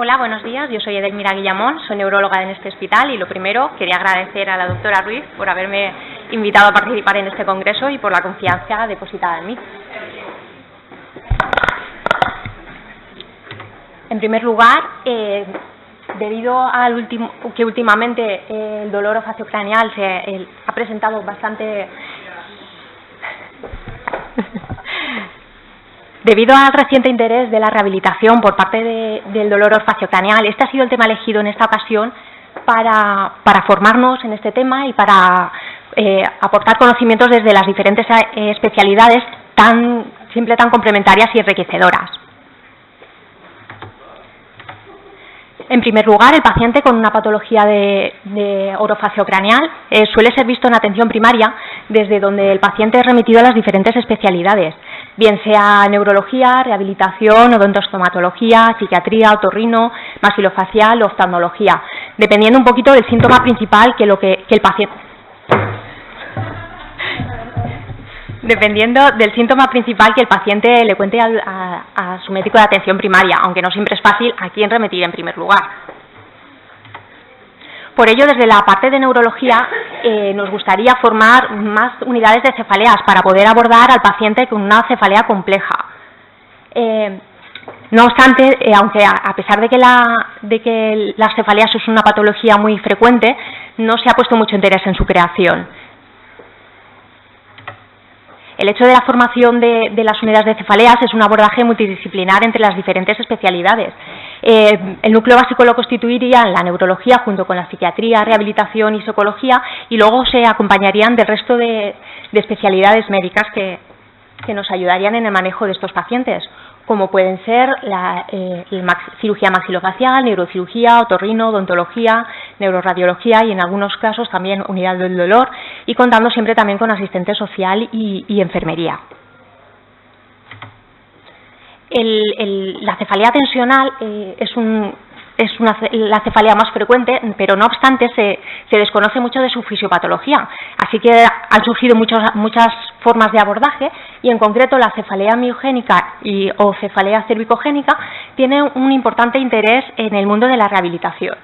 Hola, buenos días. Yo soy Edelmira Guillamón, soy neuróloga en este hospital y lo primero quería agradecer a la doctora Ruiz por haberme invitado a participar en este congreso y por la confianza depositada en mí. En primer lugar, debido al que últimamente el dolor orofaciocraneal se ha presentado bastante... Debido al reciente interés de la rehabilitación por parte del dolor orofaciocraneal, este ha sido el tema elegido en esta ocasión para formarnos en este tema y para aportar conocimientos desde las diferentes especialidades siempre tan complementarias y enriquecedoras. En primer lugar, el paciente con una patología de orofaciocraneal suele ser visto en atención primaria, desde donde el paciente es remitido a las diferentes especialidades, bien sea neurología, rehabilitación, odontostomatología, psiquiatría, otorrino, maxilofacial o oftalmología, dependiendo un poquito del síntoma principal que el paciente... Dependiendo del síntoma principal que el paciente le cuente a su médico de atención primaria, aunque no siempre es fácil a quién remitir en primer lugar. Por ello, desde la parte de neurología, nos gustaría formar más unidades de cefaleas para poder abordar al paciente con una cefalea compleja. No obstante, aunque a pesar de que las cefaleas es una patología muy frecuente, no se ha puesto mucho interés en su creación. El hecho de la formación de las unidades de cefaleas es un abordaje multidisciplinar entre las diferentes especialidades. El núcleo básico lo constituiría la neurología junto con la psiquiatría, rehabilitación y psicología, y luego se acompañarían del resto de especialidades médicas que nos ayudarían en el manejo de estos pacientes, como pueden ser cirugía maxilofacial, neurocirugía, otorrino, odontología, neuroradiología y en algunos casos también unidad del dolor, y contando siempre también con asistente social y enfermería. La cefalea tensional es la cefalea más frecuente, pero no obstante se desconoce mucho de su fisiopatología, así que han surgido muchas formas de abordaje y en concreto la cefalea miogénica o cefalea cervicogénica tiene un importante interés en el mundo de la rehabilitación.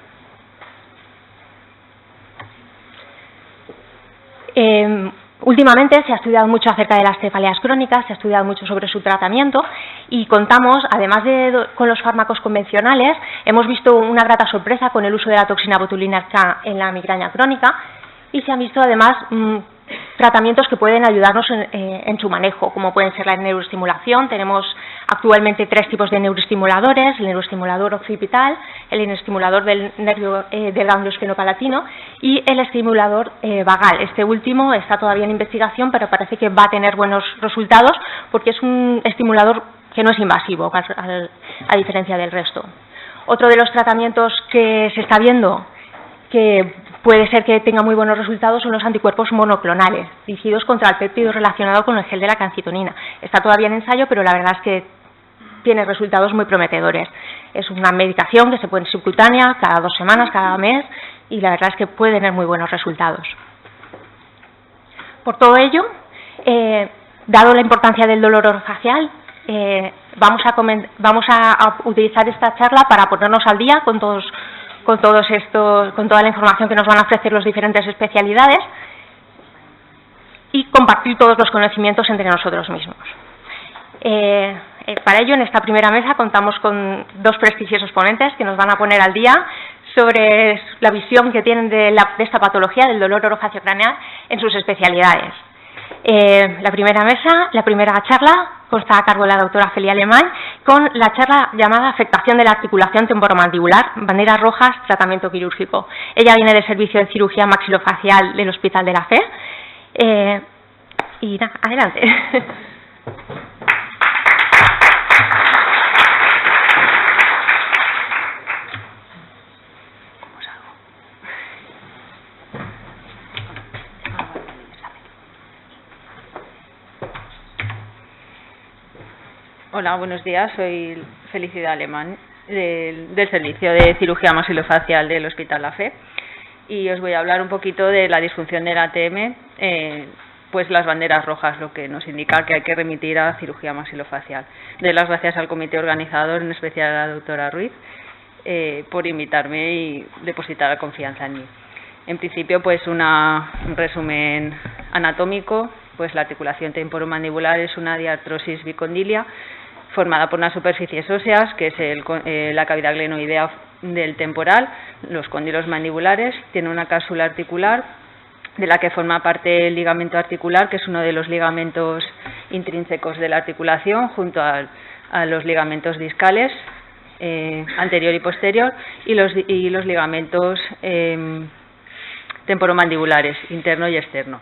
Últimamente se ha estudiado mucho acerca de las cefaleas crónicas, se ha estudiado mucho sobre su tratamiento y contamos, además con los fármacos convencionales, hemos visto una grata sorpresa con el uso de la toxina botulínica en la migraña crónica y se han visto además tratamientos que pueden ayudarnos en su manejo, como pueden ser la neuroestimulación. Tenemos actualmente 3 tipos de neuroestimuladores: el neuroestimulador occipital, el neuroestimulador del nervio del ganglio esfenopalatino y el estimulador vagal. Este último está todavía en investigación, pero parece que va a tener buenos resultados porque es un estimulador que no es invasivo, a diferencia del resto. Otro de los tratamientos que se está viendo que puede ser que tenga muy buenos resultados son los anticuerpos monoclonales, dirigidos contra el péptido relacionado con el gel de la calcitonina. Está todavía en ensayo, pero la verdad es que tiene resultados muy prometedores. Es una medicación que se pone subcutánea cada 2 semanas, cada mes, y la verdad es que puede tener muy buenos resultados. Por todo ello, dado la importancia del dolor orofacial, vamos a utilizar esta charla para ponernos al día con toda la información que nos van a ofrecer las diferentes especialidades y compartir todos los conocimientos entre nosotros mismos. Para ello, en esta primera mesa contamos con 2 prestigiosos ponentes que nos van a poner al día sobre la visión que tienen de esta patología, del dolor orofaciocraneal, en sus especialidades. La primera charla consta a cargo de la doctora Celia Alemán, con la charla llamada Afectación de la articulación temporomandibular, banderas rojas, tratamiento quirúrgico. Ella viene del servicio de cirugía maxilofacial del Hospital de la Fe. Y nada, adelante. Hola, buenos días. Soy Felicidad Alemán, del Servicio de Cirugía Maxilofacial del Hospital La Fe, y os voy a hablar un poquito de la disfunción del ATM, pues las banderas rojas, lo que nos indica que hay que remitir a cirugía maxilofacial. Doy las gracias al comité organizador, en especial a la doctora Ruiz, por invitarme y depositar confianza en mí. En principio, pues un resumen anatómico, pues la articulación temporomandibular es una diartrosis bicondilia formada por unas superficies óseas, que es la cavidad glenoidea del temporal, los cóndilos mandibulares, tiene una cápsula articular de la que forma parte el ligamento articular, que es uno de los ligamentos intrínsecos de la articulación, junto a los ligamentos discales, anterior y posterior, y los ligamentos temporomandibulares, interno y externo.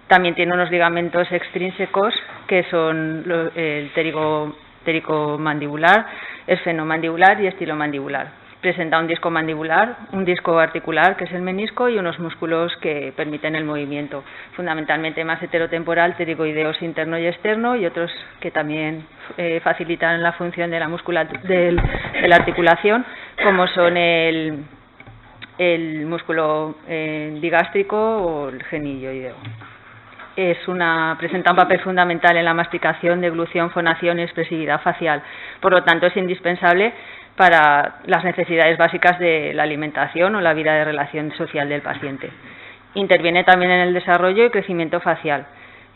También tiene unos ligamentos extrínsecos, que son el ptericomandibular, esfenomandibular y estilomandibular. Presenta un disco mandibular, un disco articular, que es el menisco, y unos músculos que permiten el movimiento, fundamentalmente más heterotemporal, ptericoideos interno y externo, y otros que también facilitan la función de la musculatura de la articulación, como son el músculo digástrico o el genilloideo. Presenta un papel fundamental en la masticación, deglución, fonación y expresividad facial. Por lo tanto, es indispensable para las necesidades básicas de la alimentación o la vida de relación social del paciente. Interviene también en el desarrollo y crecimiento facial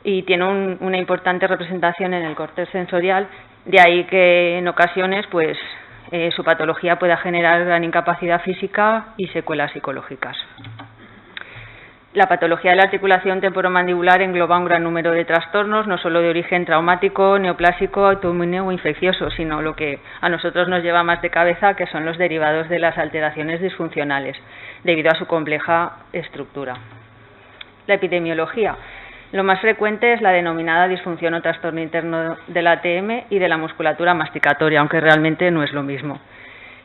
y tiene una importante representación en el córtex sensorial, de ahí que en ocasiones pues, su patología pueda generar gran incapacidad física y secuelas psicológicas. La patología de la articulación temporomandibular engloba un gran número de trastornos, no solo de origen traumático, neoplásico, autoinmune o infeccioso, sino lo que a nosotros nos lleva más de cabeza, que son los derivados de las alteraciones disfuncionales, debido a su compleja estructura. La epidemiología. Lo más frecuente es la denominada disfunción o trastorno interno del ATM y de la musculatura masticatoria, aunque realmente no es lo mismo.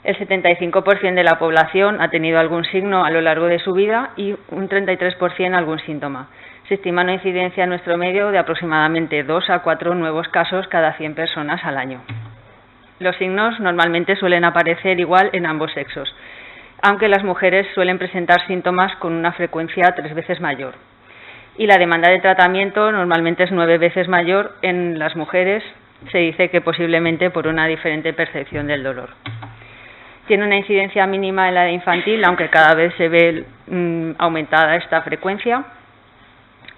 El 75% de la población ha tenido algún signo a lo largo de su vida y un 33% algún síntoma. Se estima una incidencia en nuestro medio de aproximadamente 2 a 4 nuevos casos cada 100 personas al año. Los signos normalmente suelen aparecer igual en ambos sexos, aunque las mujeres suelen presentar síntomas con una frecuencia 3 veces mayor. Y la demanda de tratamiento normalmente es 9 veces mayor en las mujeres, se dice que posiblemente por una diferente percepción del dolor. Tiene una incidencia mínima en la edad infantil, aunque cada vez se ve aumentada esta frecuencia.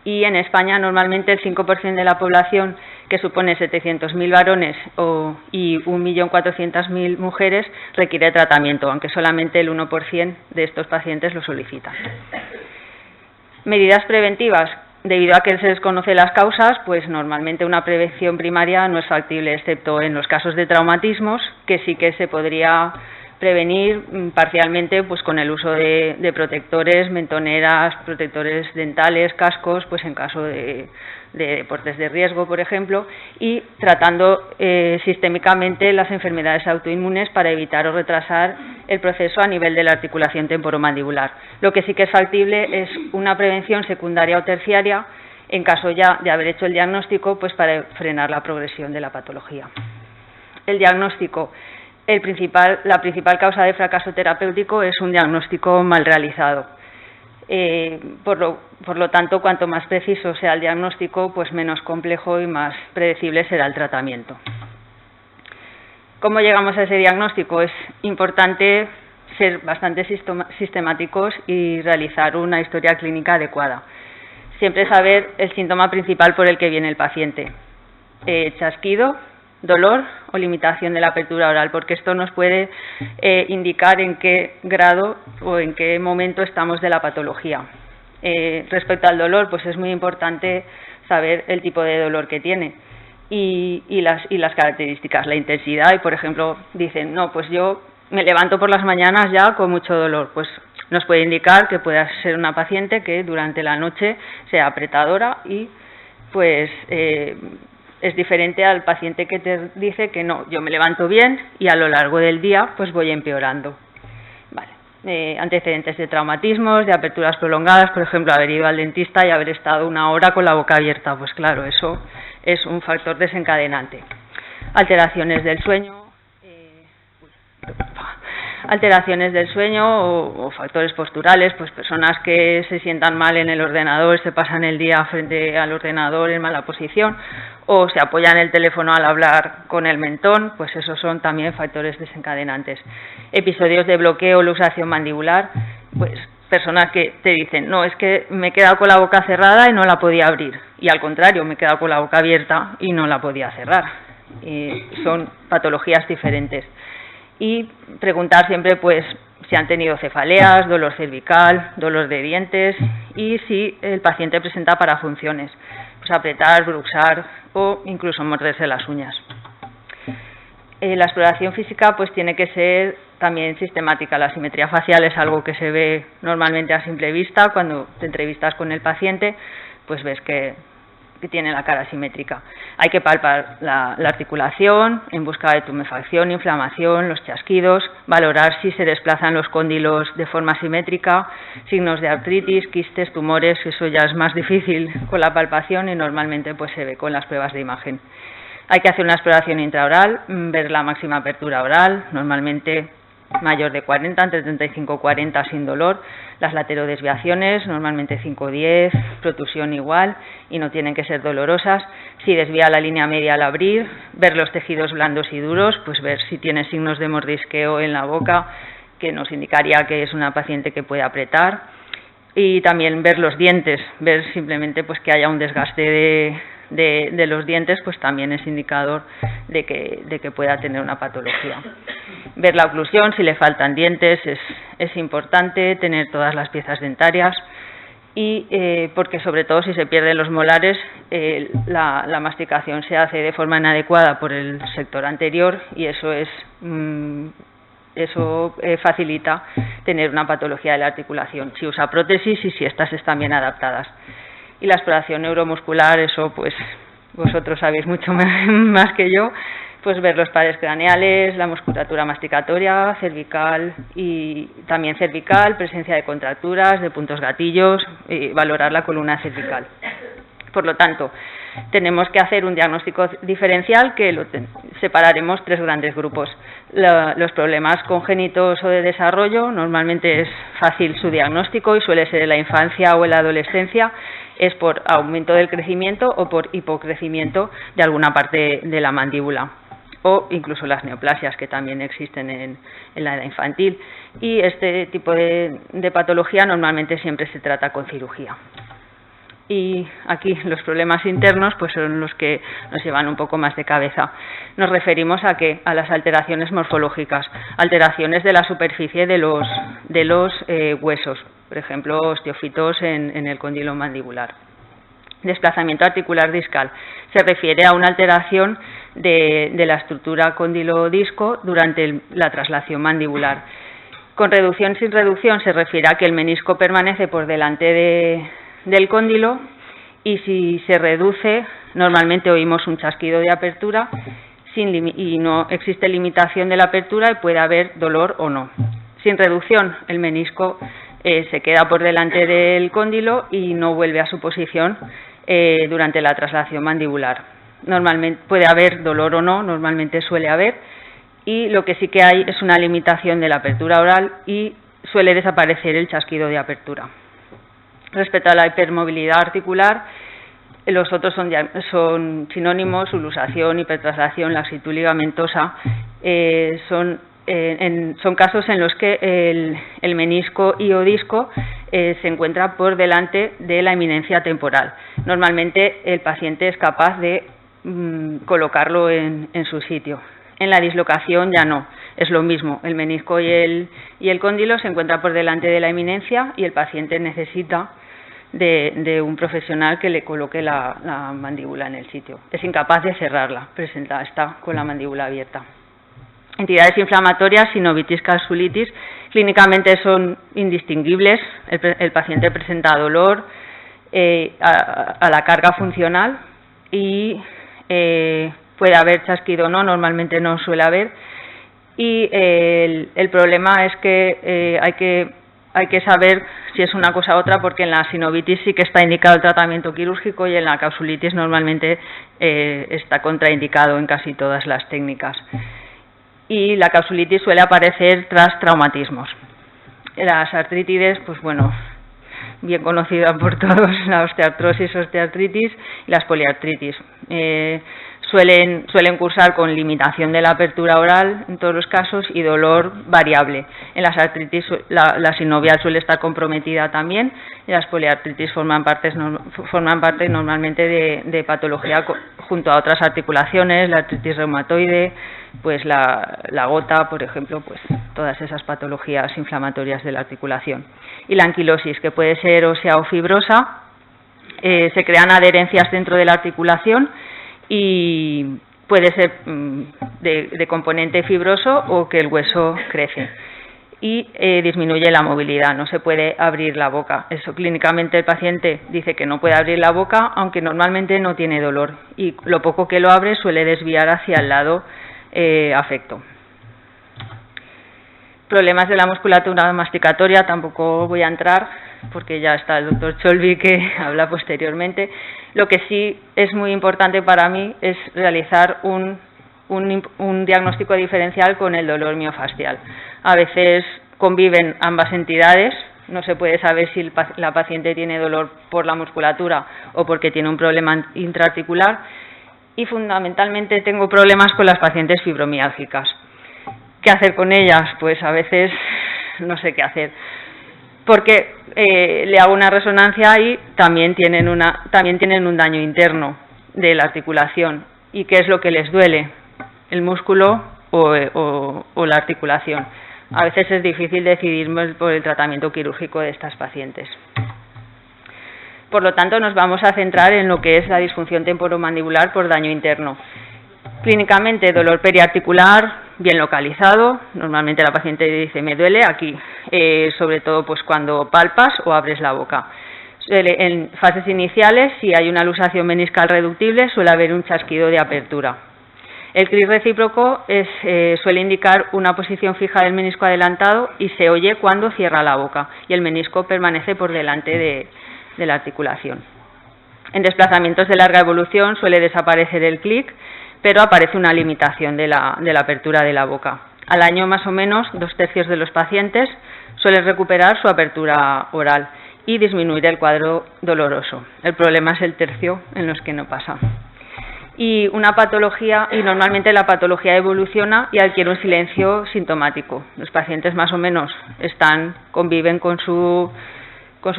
Y en España normalmente el 5% de la población, que supone 700.000 varones y 1.400.000 mujeres, requiere tratamiento, aunque solamente el 1% de estos pacientes lo solicitan. Medidas preventivas. Debido a que se desconocen las causas, pues normalmente una prevención primaria no es factible, excepto en los casos de traumatismos, que sí que se podría prevenir parcialmente pues con el uso de protectores, mentoneras, protectores dentales, cascos, pues en caso de deportes de riesgo, por ejemplo, y tratando sistémicamente las enfermedades autoinmunes para evitar o retrasar el proceso a nivel de la articulación temporomandibular. Lo que sí que es factible es una prevención secundaria o terciaria en caso ya de haber hecho el diagnóstico, pues para frenar la progresión de la patología. El diagnóstico. La principal causa de fracaso terapéutico es un diagnóstico mal realizado. Por lo tanto, cuanto más preciso sea el diagnóstico, pues menos complejo y más predecible será el tratamiento. ¿Cómo llegamos a ese diagnóstico? Es importante ser bastante sistemáticos y realizar una historia clínica adecuada. Siempre saber el síntoma principal por el que viene el paciente. Chasquido, dolor o limitación de la apertura oral, porque esto nos puede indicar en qué grado o en qué momento estamos de la patología. Respecto al dolor, pues es muy importante saber el tipo de dolor que tiene y las características, la intensidad. Y, por ejemplo, dicen, no, pues yo me levanto por las mañanas ya con mucho dolor. Pues nos puede indicar que pueda ser una paciente que durante la noche sea apretadora y pues es diferente al paciente que te dice que no, yo me levanto bien y a lo largo del día pues voy empeorando. Vale. Antecedentes de traumatismos, de aperturas prolongadas, por ejemplo, haber ido al dentista y haber estado 1 hora con la boca abierta, pues claro, eso es un factor desencadenante. Alteraciones del sueño, alteraciones del sueño o factores posturales, pues personas que se sientan mal en el ordenador, se pasan el día frente al ordenador en mala posición o se apoyan el teléfono al hablar con el mentón, pues esos son también factores desencadenantes. Episodios de bloqueo o luxación mandibular, pues personas que te dicen, no, es que me he quedado con la boca cerrada y no la podía abrir, y al contrario, me he quedado con la boca abierta y no la podía cerrar. Son patologías diferentes. Y preguntar siempre pues si han tenido cefaleas, dolor cervical, dolor de dientes y si el paciente presenta parafunciones, pues apretar, bruxar o incluso morderse las uñas. La exploración física pues tiene que ser también sistemática. La simetría facial es algo que se ve normalmente a simple vista. Cuando te entrevistas con el paciente, pues ves que tiene la cara simétrica. Hay que palpar la articulación en busca de tumefacción, inflamación, los chasquidos, valorar si se desplazan los cóndilos de forma simétrica, signos de artritis, quistes, tumores, eso ya es más difícil con la palpación y normalmente pues se ve con las pruebas de imagen. Hay que hacer una exploración intraoral, ver la máxima apertura oral, normalmente mayor de 40, entre 35 y 40 sin dolor, las laterodesviaciones, normalmente 5-10, protusión igual y no tienen que ser dolorosas. Si desvía la línea media al abrir, ver los tejidos blandos y duros, pues ver si tiene signos de mordisqueo en la boca, que nos indicaría que es una paciente que puede apretar, y también ver los dientes, ver simplemente pues que haya un desgaste de los dientes, pues también es indicador de que pueda tener una patología. Ver la oclusión, si le faltan dientes, es importante tener todas las piezas dentarias y porque sobre todo si se pierden los molares, la masticación se hace de forma inadecuada por el sector anterior y eso facilita tener una patología de la articulación. Si usa prótesis y si estas están bien adaptadas. Y la exploración neuromuscular, eso pues vosotros sabéis mucho más que yo, pues ver los pares craneales, la musculatura masticatoria, cervical y también cervical, presencia de contracturas, de puntos gatillos y valorar la columna cervical. Por lo tanto, tenemos que hacer un diagnóstico diferencial que lo separaremos tres grandes grupos. Los problemas congénitos o de desarrollo, normalmente es fácil su diagnóstico y suele ser en la infancia o en la adolescencia, es por aumento del crecimiento o por hipocrecimiento de alguna parte de la mandíbula o incluso las neoplasias que también existen en la edad infantil. Y este tipo de patología normalmente siempre se trata con cirugía. Y aquí los problemas internos pues son los que nos llevan un poco más de cabeza. Nos referimos a ¿qué? A las alteraciones morfológicas, alteraciones de la superficie de los huesos, por ejemplo, osteofitos en el cóndilo mandibular. Desplazamiento articular discal se refiere a una alteración de la estructura cóndilo-disco durante la traslación mandibular. Con reducción sin reducción se refiere a que el menisco permanece por delante del cóndilo y si se reduce, normalmente oímos un chasquido de apertura y no existe limitación de la apertura y puede haber dolor o no. Sin reducción, el menisco se queda por delante del cóndilo y no vuelve a su posición durante la traslación mandibular. Normalmente puede haber dolor o no, normalmente suele haber, y lo que sí que hay es una limitación de la apertura oral y suele desaparecer el chasquido de apertura. Respecto a la hipermovilidad articular, los otros son sinónimos, luxación, hipertraslación, laxitud ligamentosa, son casos en los que el menisco y o disco se encuentra por delante de la eminencia temporal. Normalmente el paciente es capaz de colocarlo en su sitio. En la dislocación ya no, es lo mismo, el menisco y el cóndilo se encuentran por delante de la eminencia y el paciente necesita de un profesional que le coloque la mandíbula en el sitio. Es incapaz de cerrarla, está con la mandíbula abierta. Entidades inflamatorias, sinovitis, capsulitis, clínicamente son indistinguibles. El paciente presenta dolor a la carga funcional y puede haber chasquido o no, normalmente no suele haber. Y el problema es que hay que saber si es una cosa u otra, porque en la sinovitis sí que está indicado el tratamiento quirúrgico y en la capsulitis normalmente está contraindicado en casi todas las técnicas. y la capsulitis suele aparecer tras traumatismos. Las artrítides, pues bueno, bien conocida por todos, la osteoartrosis, osteoartritis y las poliartritis. Suelen cursar con limitación de la apertura oral en todos los casos y dolor variable. En las artritis la sinovial suele estar comprometida también y las poliartritis forman parte normalmente de patología junto a otras articulaciones, la artritis reumatoide, pues la gota, por ejemplo, pues todas esas patologías inflamatorias de la articulación. Y la anquilosis, que puede ser ósea o fibrosa, se crean adherencias dentro de la articulación y puede ser de componente fibroso o que el hueso crece y disminuye la movilidad, no se puede abrir la boca. Eso clínicamente el paciente dice que no puede abrir la boca, aunque normalmente no tiene dolor y lo poco que lo abre suele desviar hacia el lado afecto. Problemas de la musculatura masticatoria tampoco voy a entrar porque ya está el doctor Cholvi que habla posteriormente. Lo que sí es muy importante para mí es realizar un diagnóstico diferencial con el dolor miofascial. A veces conviven ambas entidades, no se puede saber si la paciente tiene dolor por la musculatura o porque tiene un problema intraarticular, y fundamentalmente tengo problemas con las pacientes fibromiálgicas. ¿Qué hacer con ellas? Pues a veces no sé qué hacer, porque le hago una resonancia y también tienen un daño interno de la articulación. ¿Y qué es lo que les duele? ¿El músculo o la articulación? A veces es difícil decidirme por el tratamiento quirúrgico de estas pacientes. Por lo tanto, nos vamos a centrar en lo que es la disfunción temporomandibular por daño interno. Clínicamente, dolor periarticular bien localizado. Normalmente la paciente dice, me duele aquí, sobre todo pues cuando palpas o abres la boca. En fases iniciales, si hay una luxación meniscal reductible, suele haber un chasquido de apertura. El CRIS recíproco suele indicar una posición fija del menisco adelantado y se oye cuando cierra la boca y el menisco permanece por delante de la articulación. En desplazamientos de larga evolución suele desaparecer el clic, pero aparece una limitación de la apertura de la boca. Al año más o menos, 2/3 de los pacientes suelen recuperar su apertura oral y disminuir el cuadro doloroso. El problema es el tercio en los que no pasa. Y normalmente la patología evoluciona y adquiere un silencio sintomático. Los pacientes más o menos conviven con su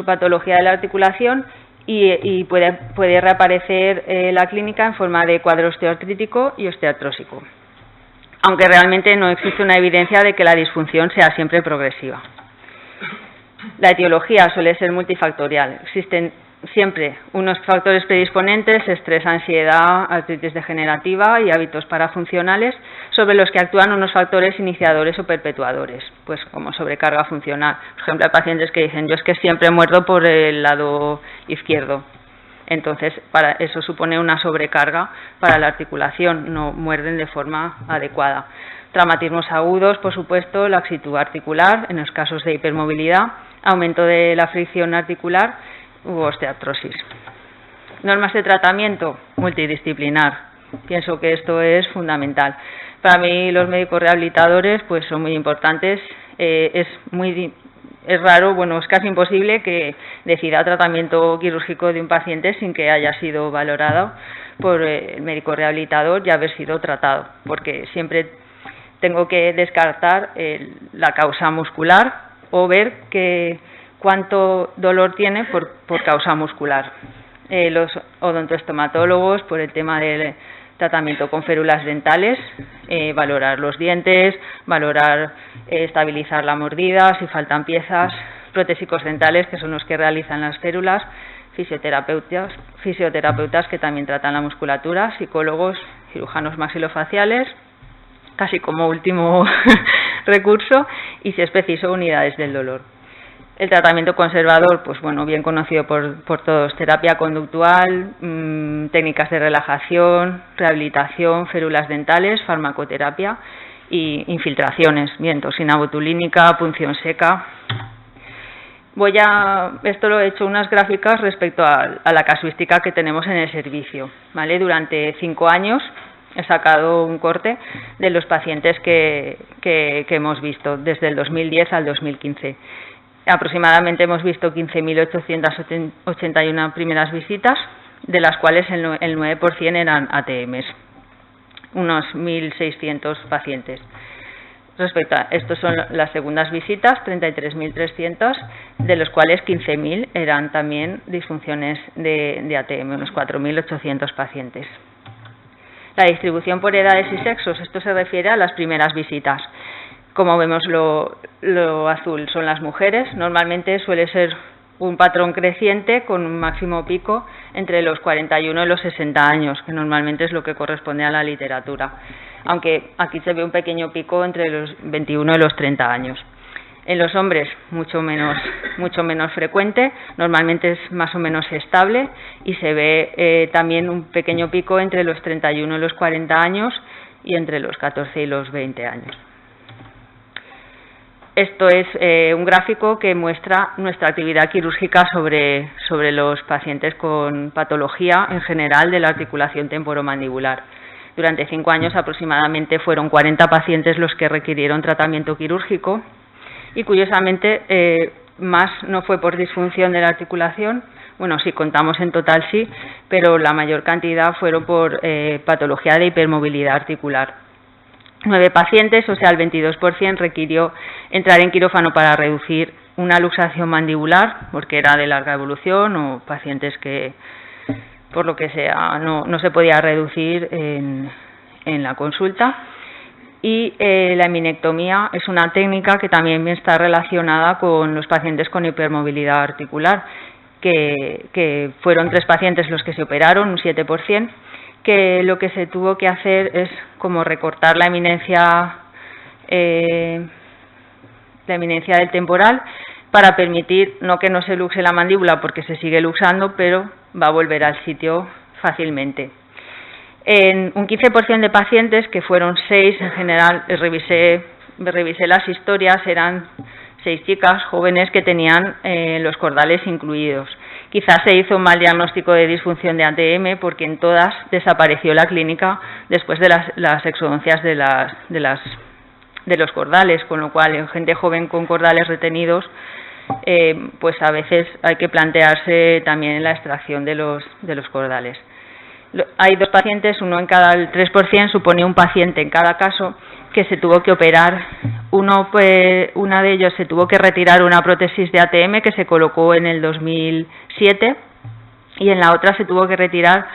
patología de la articulación y puede reaparecer la clínica en forma de cuadro osteoartrítico y osteoartrósico, aunque realmente no existe una evidencia de que la disfunción sea siempre progresiva. La etiología suele ser multifactorial. Existen siempre unos factores predisponentes, estrés, ansiedad, artritis degenerativa y hábitos parafuncionales, sobre los que actúan unos factores iniciadores o perpetuadores, pues como sobrecarga funcional. Por ejemplo, hay pacientes que dicen, yo es que siempre muerdo por el lado izquierdo. Entonces, eso supone una sobrecarga para la articulación, no muerden de forma adecuada. Traumatismos agudos, por supuesto, laxitud articular, en los casos de hipermovilidad, aumento de la fricción articular u osteoartrosis. Normas de tratamiento multidisciplinar. Pienso que esto es fundamental. Para mí los médicos rehabilitadores pues son muy importantes. Es raro, es casi imposible que decida tratamiento quirúrgico de un paciente sin que haya sido valorado por el médico rehabilitador y haber sido tratado, porque siempre tengo que descartar la causa muscular o ver cuánto dolor tiene por causa muscular. Los odontoestomatólogos, por el tema del tratamiento con férulas dentales, valorar los dientes, estabilizar la mordida, si faltan piezas, protésicos dentales, que son los que realizan las férulas, fisioterapeutas que también tratan la musculatura, psicólogos, cirujanos maxilofaciales, casi como último recurso, y si es preciso, unidades del dolor. El tratamiento conservador, pues bien conocido por todos, terapia conductual, técnicas de relajación, rehabilitación, férulas dentales, farmacoterapia y infiltraciones, toxina botulínica, punción seca. Esto lo he hecho unas gráficas respecto a la casuística que tenemos en el servicio, ¿vale? Durante 5 años he sacado un corte de los pacientes que hemos visto desde el 2010 al 2015. Aproximadamente hemos visto 15.881 primeras visitas, de las cuales el 9% eran ATMs, unos 1.600 pacientes. Respecto a estos son las segundas visitas, 33.300, de los cuales 15.000 eran también disfunciones de ATM, unos 4.800 pacientes. La distribución por edades y sexos, esto se refiere a las primeras visitas. Como vemos, lo azul son las mujeres, normalmente suele ser un patrón creciente con un máximo pico entre los 41 y los 60 años, que normalmente es lo que corresponde a la literatura, aunque aquí se ve un pequeño pico entre los 21 y los 30 años. En los hombres mucho menos frecuente, normalmente es más o menos estable y se ve también un pequeño pico entre los 31 y los 40 años y entre los 14 y los 20 años. Esto es un gráfico que muestra nuestra actividad quirúrgica sobre los pacientes con patología en general de la articulación temporomandibular. Durante 5 años aproximadamente fueron 40 pacientes los que requirieron tratamiento quirúrgico y curiosamente más no fue por disfunción de la articulación, bueno, si contamos en total sí, pero la mayor cantidad fueron por patología de hipermovilidad articular. 9 pacientes, o sea el 22%, requirió entrar en quirófano para reducir una luxación mandibular, porque era de larga evolución o pacientes que, por lo que sea, no se podía reducir en la consulta. Y la eminectomía es una técnica que también está relacionada con los pacientes con hipermovilidad articular, que fueron 3 pacientes los que se operaron, un 7%, que lo que se tuvo que hacer es como recortar la eminencia del temporal para permitir no que no se luxe la mandíbula, porque se sigue luxando, pero va a volver al sitio fácilmente. En un 15% de pacientes, que fueron 6 en general, revisé las historias, eran 6 chicas jóvenes que tenían los cordales incluidos. Quizás se hizo un mal diagnóstico de disfunción de ATM porque en todas desapareció la clínica después de las exodoncias de los cordales, con lo cual en gente joven con cordales retenidos pues a veces hay que plantearse también la extracción de los cordales. Hay 2 pacientes, uno en cada, el 3% supone un paciente en cada caso que se tuvo que operar. Una de ellos se tuvo que retirar una prótesis de ATM que se colocó en el 2007 y en la otra se tuvo que retirar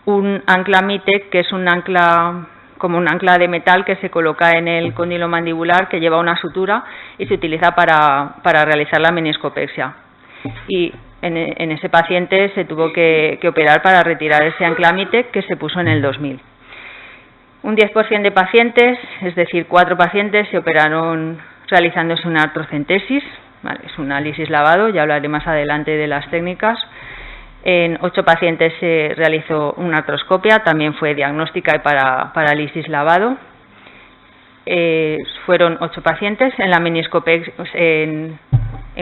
un ancla MITEC, que es un ancla como un ancla de metal que se coloca en el cóndilo mandibular, que lleva una sutura y se utiliza para realizar la meniscopexia. Y en ese paciente se tuvo que operar para retirar ese ancla MITEC que se puso en el 2000. Un 10% de pacientes, es decir, 4 pacientes, se operaron realizándose una artrocentesis, ¿vale? Es un lisis lavado, ya hablaré más adelante de las técnicas. En 8 pacientes se realizó una artroscopia, también fue diagnóstica y para lisis lavado. Fueron 8 pacientes, en la meniscopexia, en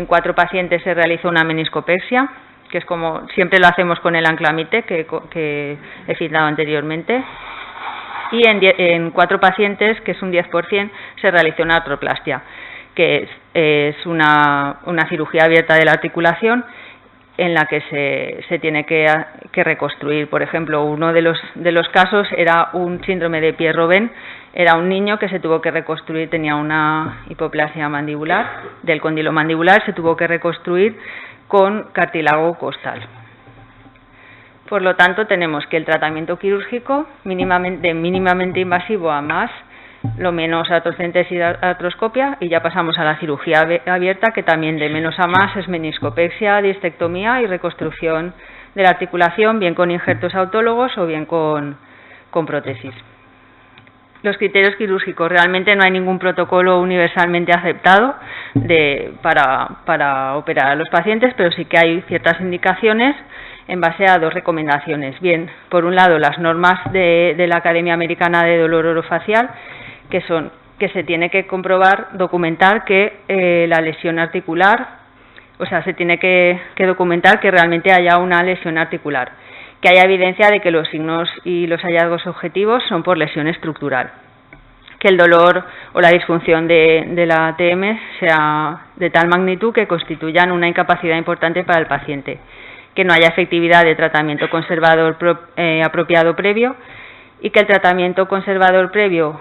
4 pacientes se realizó una meniscopexia, que es como siempre lo hacemos con el ancla MITEC que he citado anteriormente. Y en 4 pacientes, que es un 10%, se realizó una artroplastia, que es una cirugía abierta de la articulación en la que se tiene que reconstruir. Por ejemplo, uno de los casos era un síndrome de Pierre-Robin, era un niño que se tuvo que reconstruir, tenía una hipoplasia mandibular del cóndilo mandibular, se tuvo que reconstruir con cartílago costal. Por lo tanto, tenemos que el tratamiento quirúrgico mínimamente invasivo a más, lo menos artrocentesis y artroscopia, y ya pasamos a la cirugía abierta, que también de menos a más es meniscopexia, discectomía y reconstrucción de la articulación, bien con injertos autólogos o bien con prótesis. Los criterios quirúrgicos, realmente no hay ningún protocolo universalmente aceptado para operar a los pacientes, pero sí que hay ciertas indicaciones en base a 2 recomendaciones. Bien, por un lado, las normas de la Academia Americana de Dolor Orofacial, que son que se tiene que documentar que la lesión articular, o sea, se tiene que documentar que realmente haya una lesión articular, que haya evidencia de que los signos y los hallazgos objetivos son por lesión estructural, que el dolor o la disfunción de la ATM sea de tal magnitud que constituyan una incapacidad importante para el paciente, que no haya efectividad de tratamiento conservador apropiado previo y que el tratamiento conservador previo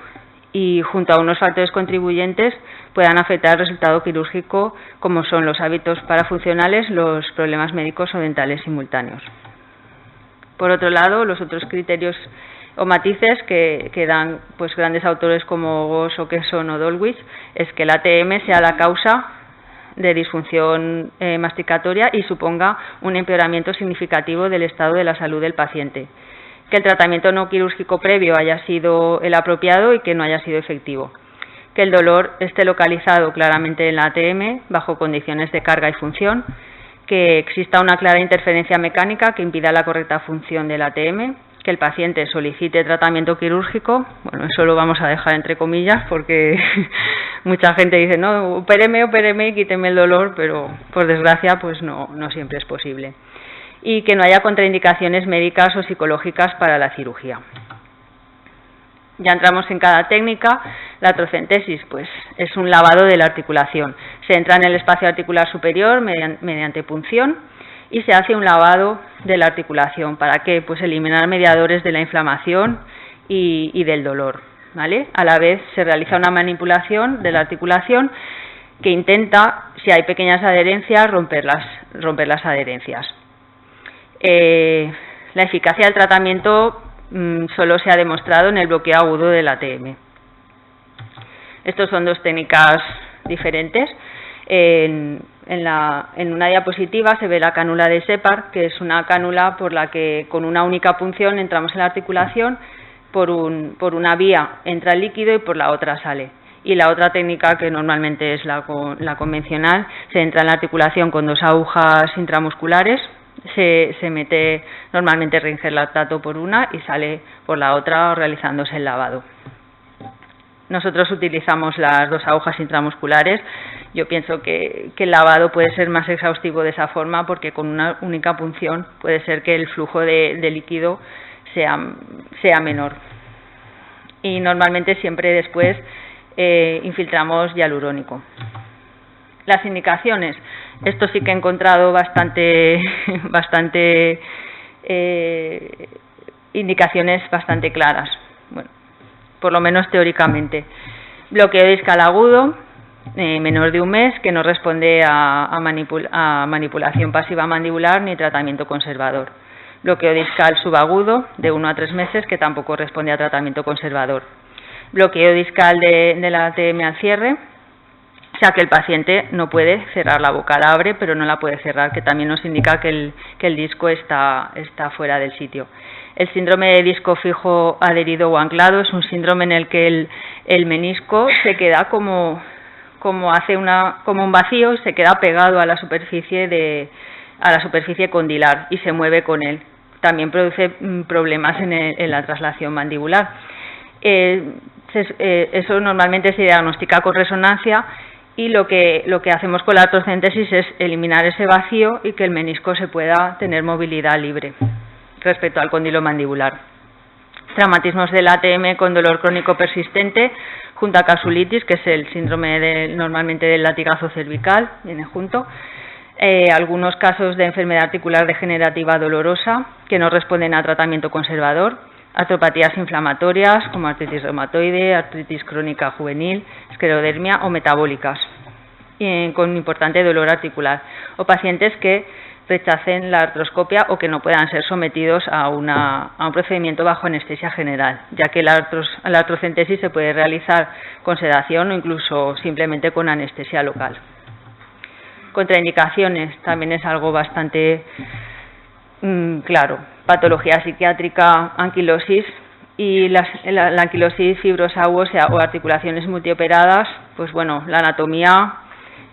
y junto a unos factores contribuyentes puedan afectar el resultado quirúrgico, como son los hábitos parafuncionales, los problemas médicos o dentales simultáneos. Por otro lado, los otros criterios o matices que dan pues grandes autores como Goss, Okeson o Dolwich es que la ATM sea la causa de disfunción masticatoria y suponga un empeoramiento significativo del estado de la salud del paciente, que el tratamiento no quirúrgico previo haya sido el apropiado y que no haya sido efectivo, que el dolor esté localizado claramente en la ATM bajo condiciones de carga y función, que exista una clara interferencia mecánica que impida la correcta función de la ATM, que el paciente solicite tratamiento quirúrgico. Bueno, eso lo vamos a dejar entre comillas porque mucha gente dice, no, opéreme y quíteme el dolor, pero por desgracia pues no siempre es posible. Y que no haya contraindicaciones médicas o psicológicas para la cirugía. Ya entramos en cada técnica. La artrocentesis pues, es un lavado de la articulación. Se entra en el espacio articular superior mediante punción y se hace un lavado de la articulación. ¿Para qué? Pues eliminar mediadores de la inflamación y del dolor, ¿vale? A la vez se realiza una manipulación de la articulación que intenta, si hay pequeñas adherencias, romper las adherencias. La eficacia del tratamiento solo se ha demostrado en el bloqueo agudo del ATM. Estos son dos técnicas diferentes. En una diapositiva se ve la cánula de Shepard, que es una cánula por la que con una única punción entramos en la articulación, por una vía entra el líquido y por la otra sale. Y la otra técnica, que normalmente es la convencional, se entra en la articulación con dos agujas intramusculares, se mete normalmente Ringer lactato por una y sale por la otra realizándose el lavado. Nosotros utilizamos las dos agujas intramusculares. Yo pienso que el lavado puede ser más exhaustivo de esa forma porque con una única punción puede ser que el flujo de líquido sea menor. Y normalmente siempre después infiltramos hialurónico. Las indicaciones. Esto sí que he encontrado bastante indicaciones bastante claras. Bueno, por lo menos teóricamente. Bloqueo discal agudo, menor de un mes, que no responde a manipulación pasiva mandibular ni tratamiento conservador. Bloqueo discal subagudo, de 1 a 3 meses, que tampoco responde a tratamiento conservador. Bloqueo discal de la ATM al cierre, o sea que el paciente no puede cerrar la boca, la abre pero no la puede cerrar, que también nos indica que el disco está fuera del sitio. El síndrome de disco fijo adherido o anclado es un síndrome en el que el menisco se queda como un vacío y se queda pegado a la superficie condilar y se mueve con él. También produce problemas en la traslación mandibular. Eso normalmente se diagnostica con resonancia y lo que hacemos con la artrocentesis es eliminar ese vacío y que el menisco se pueda tener movilidad libre respecto al cóndilo mandibular. Traumatismos del ATM con dolor crónico persistente junto a capsulitis, que es el síndrome normalmente del latigazo cervical, viene junto. Algunos casos de enfermedad articular degenerativa dolorosa que no responden a tratamiento conservador. Artropatías inflamatorias como artritis reumatoide, artritis crónica juvenil, esclerodermia o metabólicas, con importante dolor articular, o pacientes que rechacen la artroscopia o que no puedan ser sometidos a un procedimiento bajo anestesia general, ya que la artrocentesis se puede realizar con sedación o incluso simplemente con anestesia local. Contraindicaciones también es algo bastante claro. Patología psiquiátrica, anquilosis y la anquilosis fibrosa ósea o articulaciones multioperadas, pues bueno, la anatomía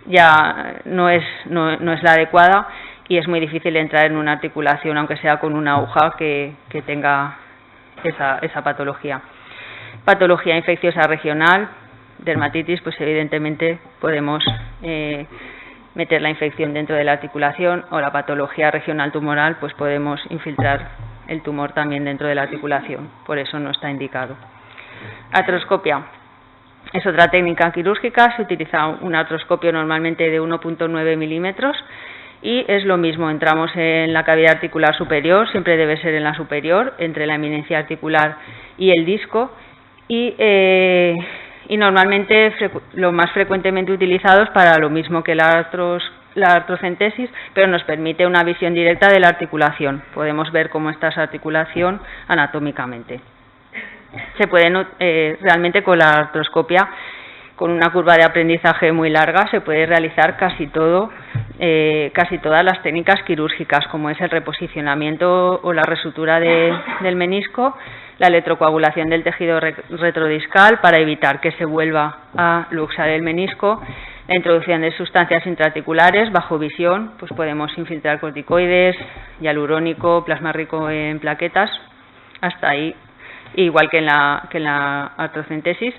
ya no es la adecuada y es muy difícil entrar en una articulación, aunque sea con una aguja que tenga esa patología. Patología infecciosa regional, dermatitis, pues evidentemente podemos meter la infección dentro de la articulación, o la patología regional tumoral, pues podemos infiltrar el tumor también dentro de la articulación, por eso no está indicado. Artroscopia. Es otra técnica quirúrgica, se utiliza un artroscopio normalmente de 1,9 milímetros y es lo mismo, entramos en la cavidad articular superior, siempre debe ser en la superior, entre la eminencia articular y el disco y normalmente lo más frecuentemente utilizado es para lo mismo que la artrocentesis, pero nos permite una visión directa de la articulación, podemos ver cómo está esa articulación anatómicamente. Se pueden realmente con la artroscopia, con una curva de aprendizaje muy larga, se puede realizar casi todas las técnicas quirúrgicas, como es el reposicionamiento o la resutura del menisco, la electrocoagulación del tejido retrodiscal para evitar que se vuelva a luxar el menisco, la introducción de sustancias intraarticulares bajo visión, pues podemos infiltrar corticoides, hialurónico, plasma rico en plaquetas, hasta ahí, igual que en la artrocentesis.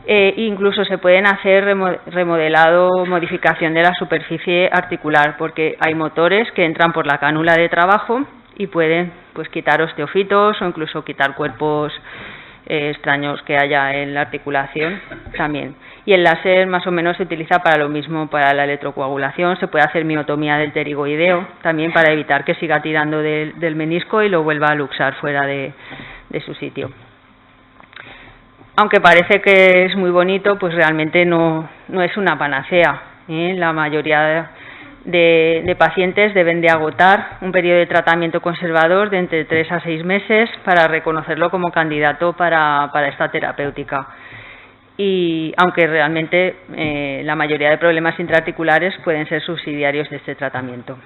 Incluso se pueden hacer remodelado, modificación de la superficie articular, porque hay motores que entran por la cánula de trabajo y pueden pues quitar osteofitos o incluso quitar cuerpos extraños que haya en la articulación también. Y el láser más o menos se utiliza para lo mismo, para la electrocoagulación, se puede hacer miotomía del pterigoideo también para evitar que siga tirando del menisco y lo vuelva a luxar fuera de su sitio. Aunque parece que es muy bonito, pues realmente no es una panacea, La mayoría de pacientes deben de agotar un periodo de tratamiento conservador de entre 3 a 6 meses para reconocerlo como candidato para esta terapéutica. Y aunque realmente la mayoría de problemas intraarticulares pueden ser subsidiarios de este tratamiento.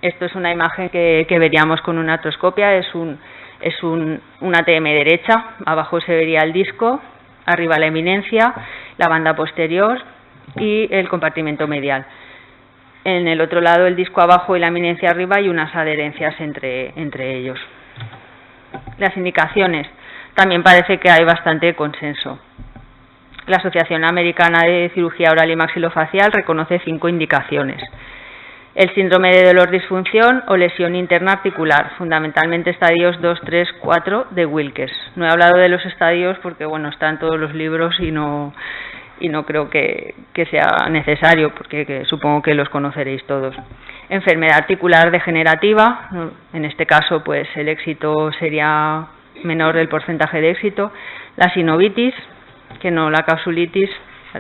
Esto es una imagen que veríamos con una artroscopia, es una ATM derecha, abajo se vería el disco, arriba la eminencia, la banda posterior y el compartimento medial. En el otro lado el disco abajo y la eminencia arriba y unas adherencias entre ellos. Las indicaciones, también parece que hay bastante consenso. La Asociación Americana de Cirugía Oral y Maxilofacial reconoce 5 indicaciones. El síndrome de dolor-disfunción o lesión interna articular, fundamentalmente estadios 2, 3, 4 de Wilkes. No he hablado de los estadios porque bueno, están todos los libros y no creo que sea necesario porque supongo que los conoceréis todos. Enfermedad articular degenerativa, en este caso pues el éxito sería menor el porcentaje de éxito. La sinovitis, que no la capsulitis,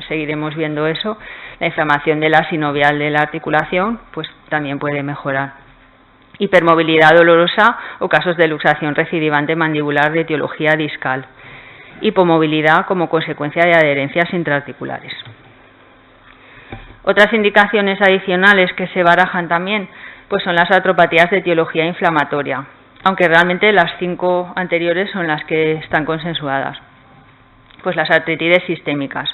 seguiremos viendo eso. La inflamación de la sinovial de la articulación pues también puede mejorar. Hipermovilidad dolorosa o casos de luxación recidivante mandibular de etiología discal. Hipomovilidad como consecuencia de adherencias intraarticulares. Otras indicaciones adicionales que se barajan también pues son las artropatías de etiología inflamatoria, aunque realmente las 5 anteriores son las que están consensuadas. Pues las artritides sistémicas,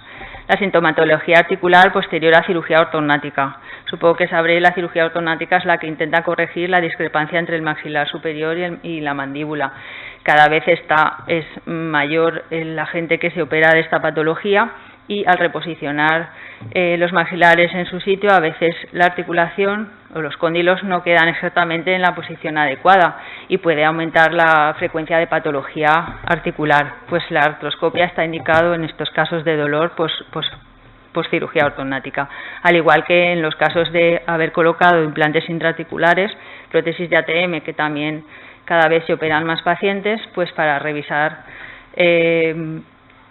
la sintomatología articular posterior a cirugía ortognática. Supongo que sabréis, la cirugía ortognática es la que intenta corregir la discrepancia entre el maxilar superior y la mandíbula. Cada vez es mayor la gente que se opera de esta patología y al reposicionar los maxilares en su sitio, a veces la articulación o los cóndilos no quedan exactamente en la posición adecuada y puede aumentar la frecuencia de patología articular. Pues la artroscopia está indicado en estos casos de dolor postcirugía ortognática, al igual que en los casos de haber colocado implantes intraarticulares, prótesis de ATM, que también cada vez se operan más pacientes, pues para revisar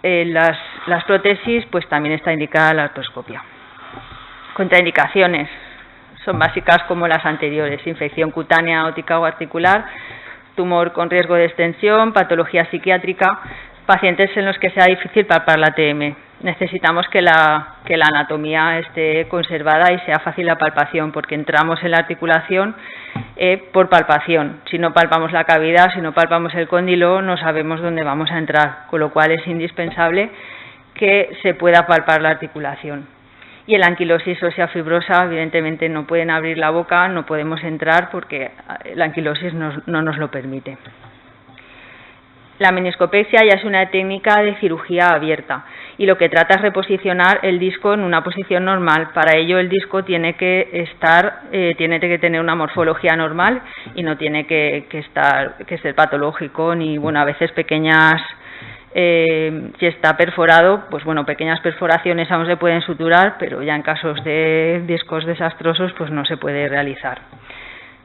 las prótesis, pues también está indicada la artroscopia. Contraindicaciones son básicas como las anteriores: infección cutánea, óptica o articular, tumor con riesgo de extensión, patología psiquiátrica, pacientes en los que sea difícil palpar la ATM. Necesitamos que la anatomía esté conservada y sea fácil la palpación, porque entramos en la articulación por palpación. Si no palpamos la cavidad, si no palpamos el cóndilo, no sabemos dónde vamos a entrar, con lo cual es indispensable que se pueda palpar la articulación. Y en la anquilosis ósea fibrosa, evidentemente no pueden abrir la boca, no podemos entrar porque la anquilosis no nos lo permite. La meniscopexia ya es una técnica de cirugía abierta y lo que trata es reposicionar el disco en una posición normal. Para ello el disco tiene que tener una morfología normal y no tiene que ser patológico ni, bueno, a veces pequeñas, si está perforado, pues bueno, pequeñas perforaciones aún se pueden suturar, pero ya en casos de discos desastrosos pues no se puede realizar.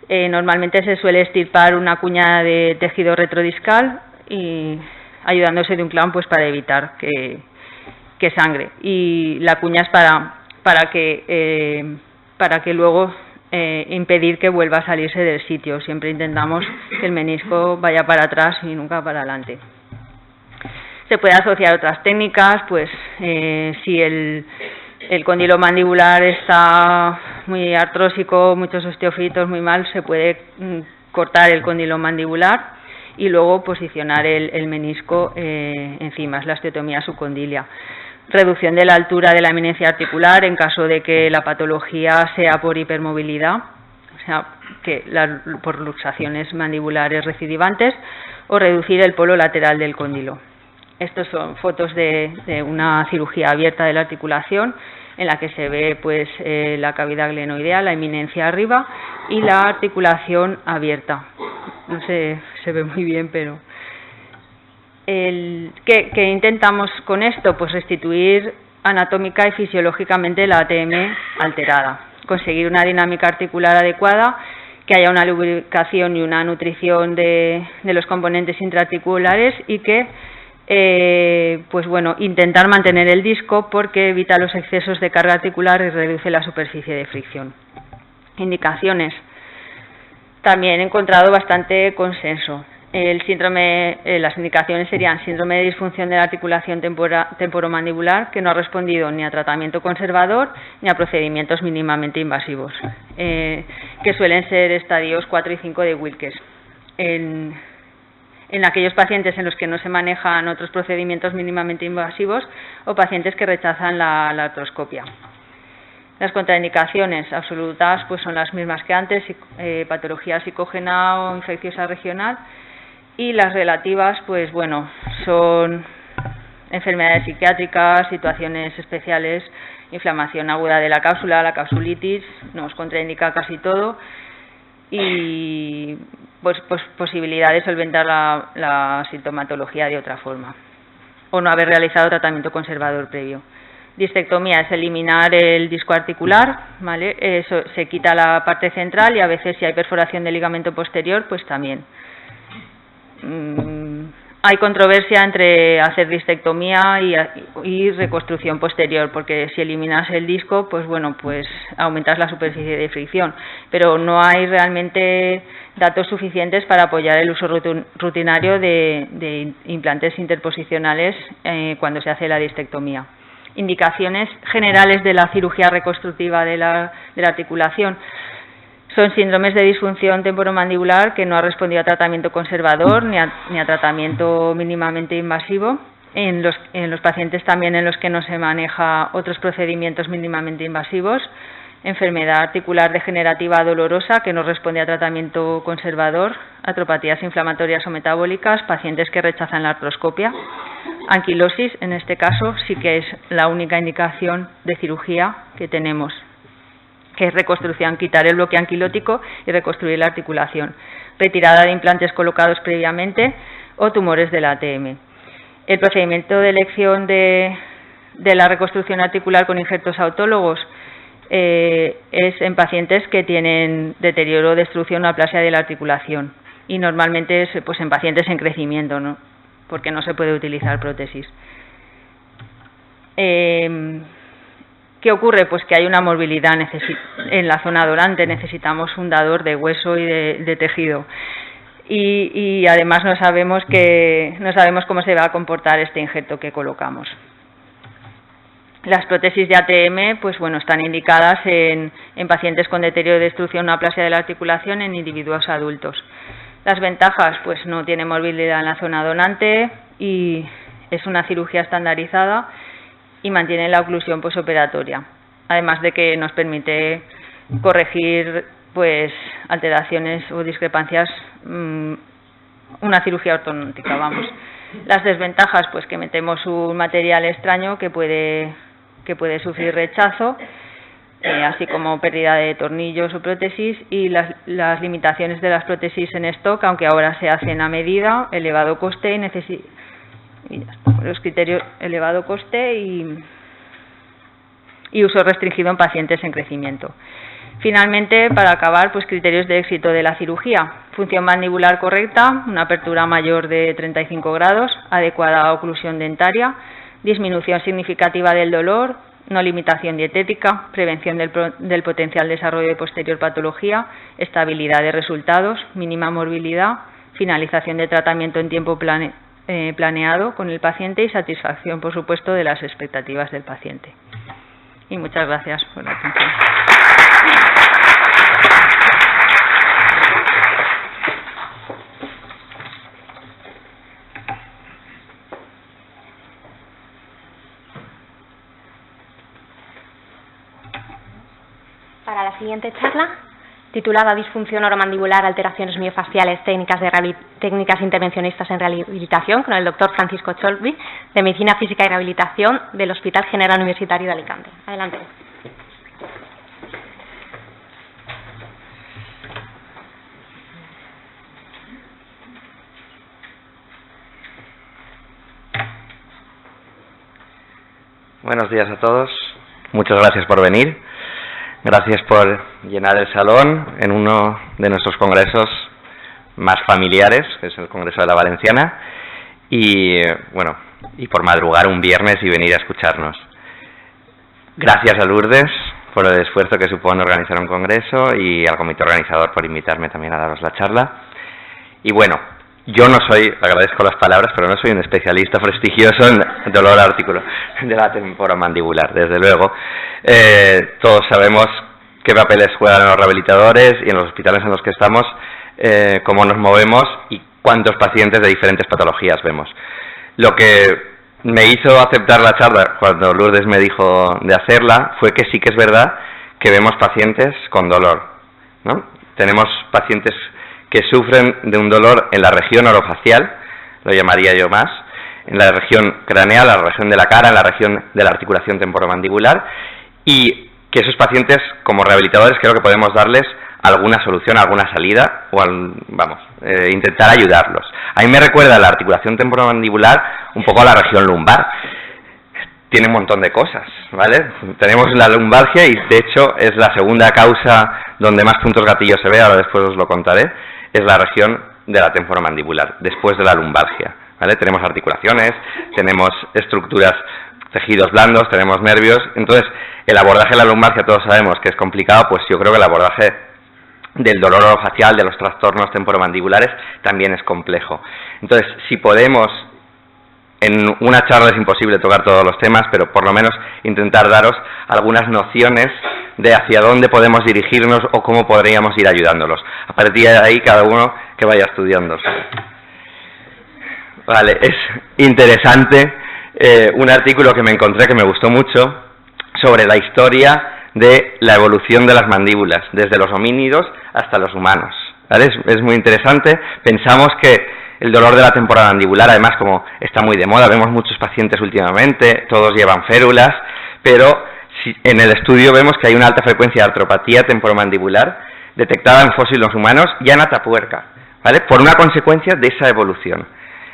Normalmente se suele extirpar una cuña de tejido retrodiscal y ayudándose de un clamp pues para evitar que sangre, y la cuña es para que luego impedir que vuelva a salirse del sitio. Siempre intentamos que el menisco vaya para atrás y nunca para adelante. Se puede asociar a otras técnicas, pues si el cóndilo mandibular está muy artrósico, muchos osteofitos muy mal, se puede cortar el cóndilo mandibular y luego posicionar el menisco encima, es la osteotomía subcondilia. Reducción de la altura de la eminencia articular en caso de que la patología sea por hipermovilidad, o sea, por luxaciones mandibulares recidivantes, o reducir el polo lateral del cóndilo. Estos son fotos de una cirugía abierta de la articulación en la que se ve pues la cavidad glenoidea, la eminencia arriba y la articulación abierta. No sé, se ve muy bien, pero ¿qué intentamos con esto? Pues restituir anatómica y fisiológicamente la ATM alterada, conseguir una dinámica articular adecuada, que haya una lubricación y una nutrición de los componentes intraarticulares y que pues bueno, intentar mantener el disco porque evita los excesos de carga articular y reduce la superficie de fricción. Indicaciones. También he encontrado bastante consenso. Las indicaciones serían síndrome de disfunción de la articulación temporomandibular que no ha respondido ni a tratamiento conservador ni a procedimientos mínimamente invasivos, que suelen ser estadios 4 y 5 de Wilkes. En aquellos pacientes en los que no se manejan otros procedimientos mínimamente invasivos o pacientes que rechazan la artroscopia. Las contraindicaciones absolutas pues son las mismas que antes, patología psicógena o infecciosa regional, y las relativas pues bueno, son enfermedades psiquiátricas, situaciones especiales, inflamación aguda de la cápsula, la capsulitis, nos contraindica casi todo, y pues posibilidad de solventar la sintomatología de otra forma o no haber realizado tratamiento conservador previo. Discectomía es eliminar el disco articular, ¿vale? Eso, se quita la parte central y a veces si hay perforación del ligamento posterior pues también. Hay controversia entre hacer discectomía y reconstrucción posterior, porque si eliminas el disco, pues bueno, pues aumentas la superficie de fricción, pero no hay realmente datos suficientes para apoyar el uso rutinario de implantes interposicionales cuando se hace la discectomía. Indicaciones generales de la cirugía reconstructiva de la articulación. Son síndromes de disfunción temporomandibular que no ha respondido a tratamiento conservador ni a tratamiento mínimamente invasivo. En los pacientes también en los que no se maneja otros procedimientos mínimamente invasivos. Enfermedad articular degenerativa dolorosa que no responde a tratamiento conservador. Atropatías inflamatorias o metabólicas, pacientes que rechazan la artroscopia. Anquilosis, en este caso sí que es la única indicación de cirugía que tenemos, que es reconstrucción, quitar el bloque anquilótico y reconstruir la articulación, retirada de implantes colocados previamente o tumores de la ATM. El procedimiento de elección de la reconstrucción articular con injertos autólogos es en pacientes que tienen deterioro, destrucción o aplasia de la articulación, y normalmente es pues en pacientes en crecimiento, ¿no? Porque no se puede utilizar prótesis. ¿Qué ocurre? Pues que hay una morbilidad en la zona dorante, necesitamos un dador de hueso y de tejido. Y además no sabemos cómo se va a comportar este injerto que colocamos. Las prótesis de ATM pues bueno, están indicadas en pacientes con deterioro, destrucción o aplasia de la articulación en individuos adultos. Las ventajas, pues no tiene morbilidad en la zona donante y es una cirugía estandarizada y mantiene la oclusión posoperatoria, además de que nos permite corregir pues alteraciones o discrepancias una cirugía ortodóntica, vamos. Las desventajas, pues que metemos un material extraño que puede sufrir rechazo, así como pérdida de tornillos o prótesis, y las limitaciones de las prótesis en stock, aunque ahora se hacen a medida, elevado coste y uso restringido en pacientes en crecimiento. Finalmente, para acabar, pues criterios de éxito de la cirugía: función mandibular correcta, una apertura mayor de 35 grados, adecuada oclusión dentaria, disminución significativa del dolor, no limitación dietética, prevención del potencial desarrollo de posterior patología, estabilidad de resultados, mínima morbilidad, finalización de tratamiento en tiempo planeado con el paciente y satisfacción, por supuesto, de las expectativas del paciente. Y muchas gracias por la atención. Para la siguiente charla, titulada Disfunción oromandibular, alteraciones miofaciales, técnicas intervencionistas en rehabilitación, con el doctor Francisco Cholbi, de Medicina Física y Rehabilitación del Hospital General Universitario de Alicante. Adelante. Buenos días a todos. Muchas gracias por venir. Gracias por llenar el salón en uno de nuestros congresos más familiares, que es el Congreso de la Valenciana, y por madrugar un viernes y venir a escucharnos. Gracias a Lourdes por el esfuerzo que supone organizar un congreso y al comité organizador por invitarme también a daros la charla. Y bueno, yo no soy, agradezco las palabras, pero no soy un especialista prestigioso en dolor articular de la temporomandibular, desde luego. Todos sabemos qué papeles juegan los rehabilitadores y en los hospitales en los que estamos, cómo nos movemos y cuántos pacientes de diferentes patologías vemos. Lo que me hizo aceptar la charla cuando Lourdes me dijo de hacerla fue que sí que es verdad que vemos pacientes con dolor, ¿no? Tenemos pacientes que sufren de un dolor en la región orofacial, lo llamaría yo más, en la región craneal, la región de la cara, en la región de la articulación temporomandibular, y que esos pacientes, como rehabilitadores, creo que podemos darles alguna solución, alguna salida, o intentar ayudarlos. A mí me recuerda la articulación temporomandibular un poco a la región lumbar. Tiene un montón de cosas, ¿vale? Tenemos la lumbalgia y, de hecho, es la segunda causa donde más puntos gatillo se ve, ahora después os lo contaré, es la región de la temporomandibular, después de la lumbalgia, ¿vale? Tenemos articulaciones, tenemos estructuras, tejidos blandos, tenemos nervios. Entonces, el abordaje de la lumbalgia todos sabemos que es complicado, pues yo creo que el abordaje del dolor orofacial, de los trastornos temporomandibulares, también es complejo. Entonces, si podemos, en una charla es imposible tocar todos los temas, pero por lo menos intentar daros algunas nociones de hacia dónde podemos dirigirnos o cómo podríamos ir ayudándolos. A partir de ahí, cada uno que vaya estudiando. Vale, es interesante un artículo que me encontré que me gustó mucho sobre la historia de la evolución de las mandíbulas, desde los homínidos hasta los humanos. ¿Vale? Es muy interesante. Pensamos que el dolor de la temporomandibular, además, como está muy de moda, vemos muchos pacientes últimamente, todos llevan férulas, pero en el estudio vemos que hay una alta frecuencia de artropatía temporomandibular detectada en fósiles humanos ya en Atapuerca, ¿vale? Por una consecuencia de esa evolución.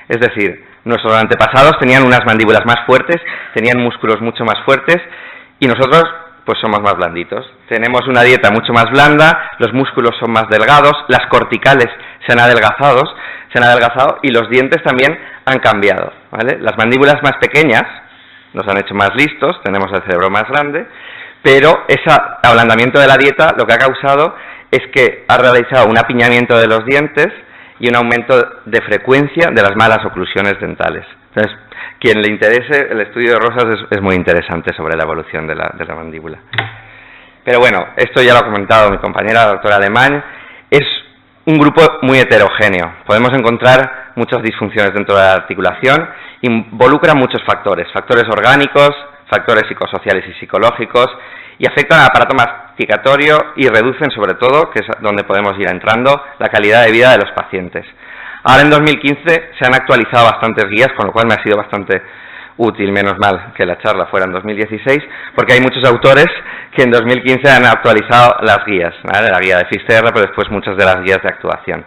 Es decir, nuestros antepasados tenían unas mandíbulas más fuertes, tenían músculos mucho más fuertes, y nosotros pues somos más blanditos. Tenemos una dieta mucho más blanda, los músculos son más delgados, las corticales se han adelgazado y los dientes también han cambiado, ¿vale? Las mandíbulas más pequeñas nos han hecho más listos, tenemos el cerebro más grande, pero ese ablandamiento de la dieta lo que ha causado es que ha realizado un apiñamiento de los dientes y un aumento de frecuencia de las malas oclusiones dentales. Entonces, quien le interese, el estudio de Rosas es muy interesante sobre la evolución de la mandíbula. Pero bueno, esto ya lo ha comentado mi compañera, la doctora Alemán, es un grupo muy heterogéneo. Podemos encontrar muchas disfunciones dentro de la articulación, involucra muchos factores orgánicos, factores psicosociales y psicológicos, y afectan al aparato masticatorio y reducen, sobre todo, que es donde podemos ir entrando, la calidad de vida de los pacientes. Ahora en 2015 se han actualizado bastantes guías, con lo cual me ha sido bastante útil, menos mal que la charla fuera en 2016, porque hay muchos autores que en 2015 han actualizado las guías, ¿vale? La guía de FISTR, pero después muchas de las guías de actuación.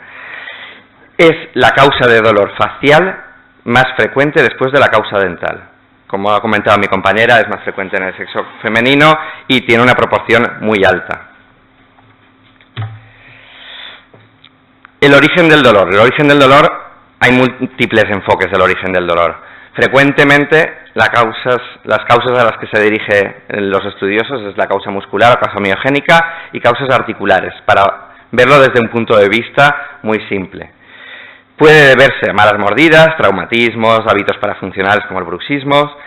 Es la causa de dolor facial más frecuente después de la causa dental. Como ha comentado mi compañera, es más frecuente en el sexo femenino y tiene una proporción muy alta. El origen del dolor. El origen del dolor, hay múltiples enfoques del origen del dolor. Frecuentemente, las causas a las que se dirigen los estudiosos es la causa muscular o causa miogénica y causas articulares, para verlo desde un punto de vista muy simple. Puede deberse a malas mordidas, traumatismos, hábitos parafuncionales como el bruxismo.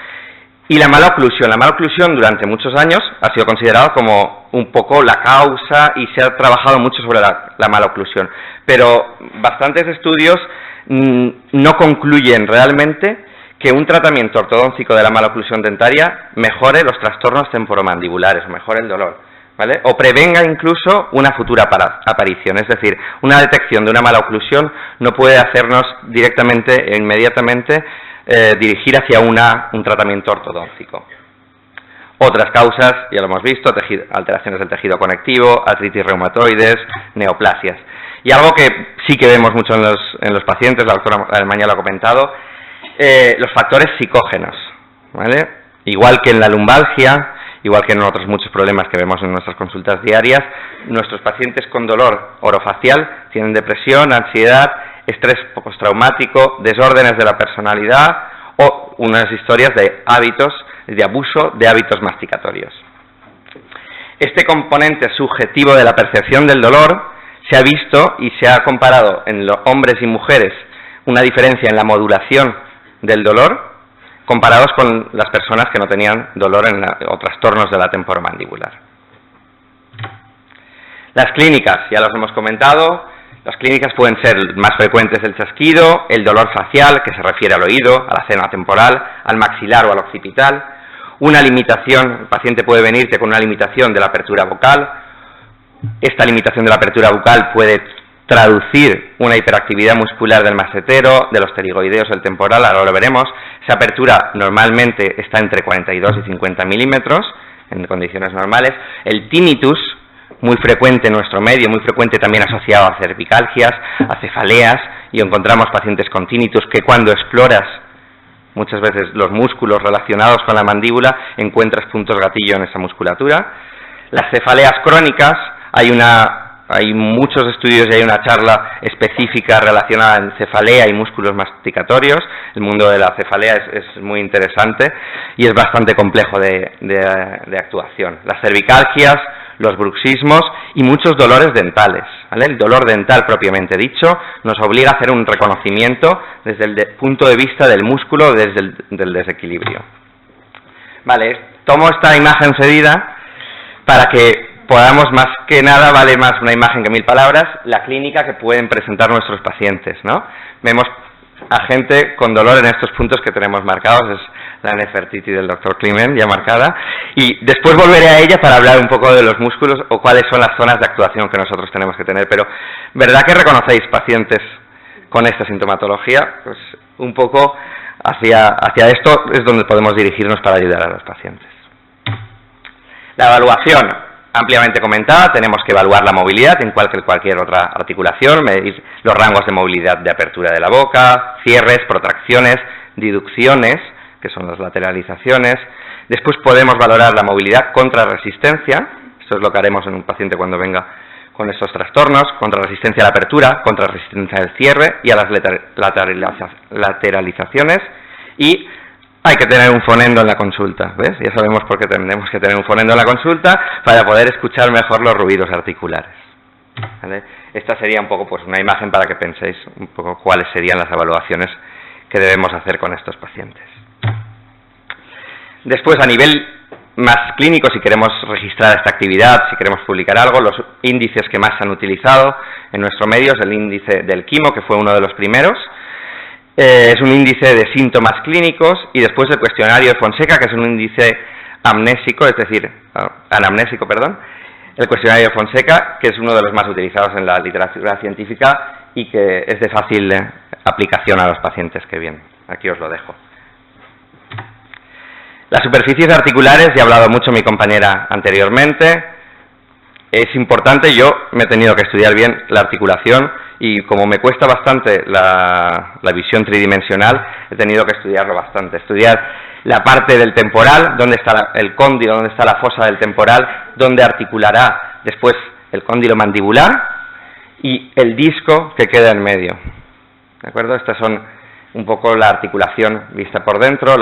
Y la mala oclusión. La mala oclusión durante muchos años ha sido considerado como un poco la causa y se ha trabajado mucho sobre la mala oclusión. Pero bastantes estudios no concluyen realmente que un tratamiento ortodóntico de la mala oclusión dentaria mejore los trastornos temporomandibulares o mejore el dolor, ¿vale? O prevenga incluso una futura aparición. Es decir, una detección de una mala oclusión no puede hacernos directamente e inmediatamente dirigir hacia un tratamiento ortodóntico. Otras causas, ya lo hemos visto, alteraciones del tejido conectivo, artritis reumatoides, neoplasias. Y algo que sí que vemos mucho en los pacientes, la doctora Alemania lo ha comentado, los factores psicógenos, ¿vale? Igual que en la lumbalgia, igual que en otros muchos problemas que vemos en nuestras consultas diarias, nuestros pacientes con dolor orofacial tienen depresión, ansiedad, estrés postraumático, desórdenes de la personalidad o unas historias de hábitos, de abuso de hábitos masticatorios. Este componente subjetivo de la percepción del dolor se ha visto y se ha comparado en los hombres y mujeres una diferencia en la modulación del dolor comparados con las personas que no tenían dolor o trastornos de la temporomandibular. Las clínicas, ya las hemos comentado. Las clínicas pueden ser más frecuentes el chasquido, el dolor facial, que se refiere al oído, a la zona temporal, al maxilar o al occipital, una limitación, el paciente puede venirte con una limitación de la apertura bucal. Esta limitación de la apertura bucal puede traducir una hiperactividad muscular del massetero, de los pterigoideos, del temporal, ahora lo veremos. Esa apertura normalmente está entre 42 y 50 milímetros, en condiciones normales. El tinnitus, muy frecuente en nuestro medio, muy frecuente también asociado a cervicalgias, a cefaleas, y encontramos pacientes con tinnitus que cuando exploras muchas veces los músculos relacionados con la mandíbula encuentras puntos gatillo en esa musculatura. Las cefaleas crónicas, hay muchos estudios y hay una charla específica relacionada en cefalea y músculos masticatorios. El mundo de la cefalea es muy interesante y es bastante complejo de actuación. Las cervicalgias, los bruxismos y muchos dolores dentales, ¿vale? El dolor dental propiamente dicho nos obliga a hacer un reconocimiento desde el punto de vista del músculo, desde el desequilibrio. Vale, tomo esta imagen cedida para que podamos, más que nada, vale más una imagen que 1000 palabras, la clínica que pueden presentar nuestros pacientes, ¿no? Vemos a gente con dolor en estos puntos que tenemos marcados, es la Nefertiti del doctor Climent ya marcada, y después volveré a ella para hablar un poco de los músculos o cuáles son las zonas de actuación que nosotros tenemos que tener, pero ¿verdad que reconocéis pacientes con esta sintomatología? Pues un poco hacia esto es donde podemos dirigirnos para ayudar a los pacientes. La evaluación, ampliamente comentada, tenemos que evaluar la movilidad en cualquier otra articulación, medir los rangos de movilidad de apertura de la boca, cierres, protracciones, diducciones, que son las lateralizaciones. Después podemos valorar la movilidad contra resistencia, esto es lo que haremos en un paciente cuando venga con estos trastornos, contra resistencia a la apertura, contra resistencia al cierre y a las lateralizaciones, y hay que tener un fonendo en la consulta, ¿ves? Ya sabemos por qué tenemos que tener un fonendo en la consulta para poder escuchar mejor los ruidos articulares, ¿vale? Esta sería un poco pues una imagen para que penséis un poco cuáles serían las evaluaciones que debemos hacer con estos pacientes. Después, a nivel más clínico, si queremos registrar esta actividad, si queremos publicar algo, los índices que más se han utilizado en nuestro medio es el índice del Quimo, que fue uno de los primeros. Es un índice de síntomas clínicos, y después el cuestionario de Fonseca, que es un índice amnésico, es decir, anamnésico, perdón. El cuestionario de Fonseca, que es uno de los más utilizados en la literatura científica y que es de fácil aplicación a los pacientes que vienen. Aquí os lo dejo. Las superficies articulares, ya ha hablado mucho mi compañera anteriormente. Es importante, yo me he tenido que estudiar bien la articulación y como me cuesta bastante la visión tridimensional, he tenido que estudiarlo bastante. Estudiar la parte del temporal, dónde está el cóndilo, dónde está la fosa del temporal, dónde articulará después el cóndilo mandibular y el disco que queda en medio. ¿De acuerdo? Estas son un poco la articulación vista por dentro,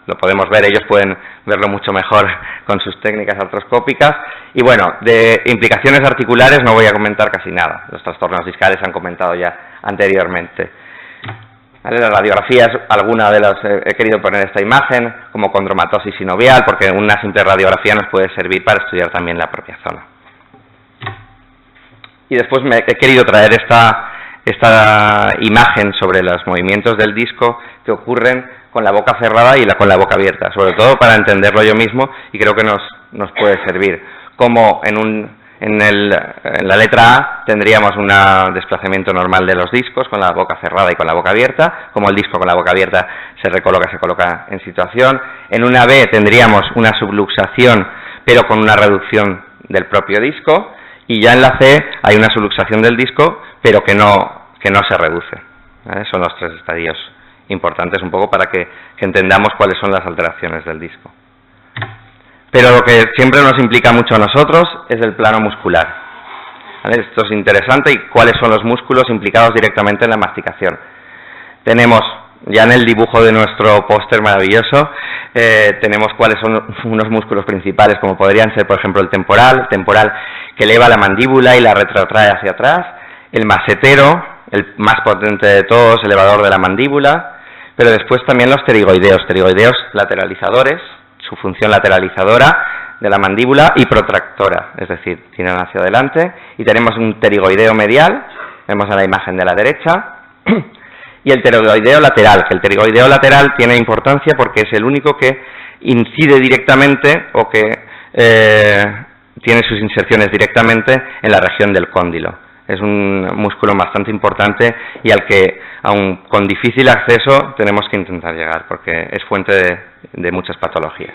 lo podemos ver, ellos pueden verlo mucho mejor con sus técnicas artroscópicas. Y bueno, de implicaciones articulares no voy a comentar casi nada. Los trastornos discales se han comentado ya anteriormente. ¿Vale? Las radiografías, alguna de las he querido poner esta imagen, como condromatosis sinovial, porque una simple radiografía nos puede servir para estudiar también la propia zona. Y después he querido traer esta imagen sobre los movimientos del disco que ocurren con la boca cerrada y con la boca abierta, sobre todo para entenderlo yo mismo, y creo que nos puede servir. Como en la letra A tendríamos un desplazamiento normal de los discos con la boca cerrada y con la boca abierta, como el disco con la boca abierta se coloca en situación. En una B tendríamos una subluxación, pero con una reducción del propio disco, y ya en la C hay una subluxación del disco, pero que no se reduce. ¿Vale? Son los tres estadios importantes un poco para que entendamos cuáles son las alteraciones del disco. Pero lo que siempre nos implica mucho a nosotros es el plano muscular. ¿Vale? Esto es interesante, y cuáles son los músculos implicados directamente en la masticación. Tenemos, ya en el dibujo de nuestro póster maravilloso, tenemos cuáles son unos músculos principales, como podrían ser, por ejemplo, el temporal que eleva la mandíbula y la retrotrae hacia atrás, el masetero, el más potente de todos, elevador de la mandíbula, pero después también los pterigoideos lateralizadores, su función lateralizadora de la mandíbula y protractora, es decir, tiran hacia adelante, y tenemos un pterigoideo medial, vemos en la imagen de la derecha, y el pterigoideo lateral, que el pterigoideo lateral tiene importancia porque es el único que incide directamente o que tiene sus inserciones directamente en la región del cóndilo. Es un músculo bastante importante y al que, aun con difícil acceso, tenemos que intentar llegar, porque es fuente de muchas patologías.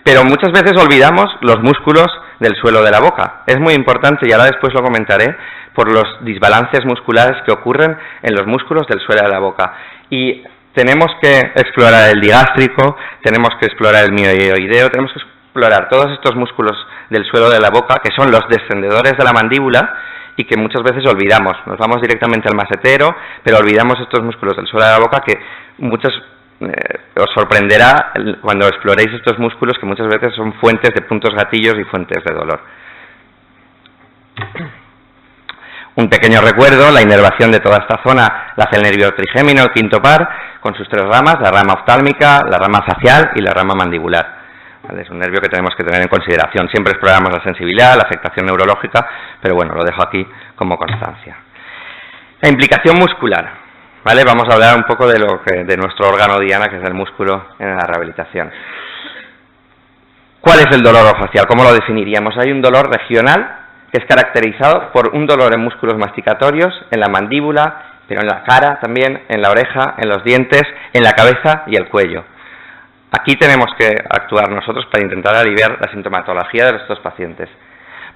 Pero muchas veces olvidamos los músculos del suelo de la boca. Es muy importante, y ahora después lo comentaré, por los desbalances musculares que ocurren en los músculos del suelo de la boca. Y tenemos que explorar el digástrico, tenemos que explorar el mioioideo, tenemos que explorar todos estos músculos del suelo de la boca, que son los descendedores de la mandíbula, y que muchas veces olvidamos. Nos vamos directamente al masetero, pero olvidamos estos músculos del suelo de la boca, que os sorprenderá cuando exploréis estos músculos, que muchas veces son fuentes de puntos gatillos y fuentes de dolor. Un pequeño recuerdo: la inervación de toda esta zona la hace el nervio trigémino, el quinto par, con sus tres ramas, la rama oftálmica, la rama facial y la rama mandibular. ¿Vale? Es un nervio que tenemos que tener en consideración. Siempre exploramos la sensibilidad, la afectación neurológica, pero bueno, lo dejo aquí como constancia. La implicación muscular. ¿Vale? Vamos a hablar un poco de nuestro órgano diana, que es el músculo, en la rehabilitación. ¿Cuál es el dolor orofacial? ¿Cómo lo definiríamos? Hay un dolor regional que es caracterizado por un dolor en músculos masticatorios, en la mandíbula, pero en la cara también, en la oreja, en los dientes, en la cabeza y el cuello. Aquí tenemos que actuar nosotros para intentar aliviar la sintomatología de estos pacientes.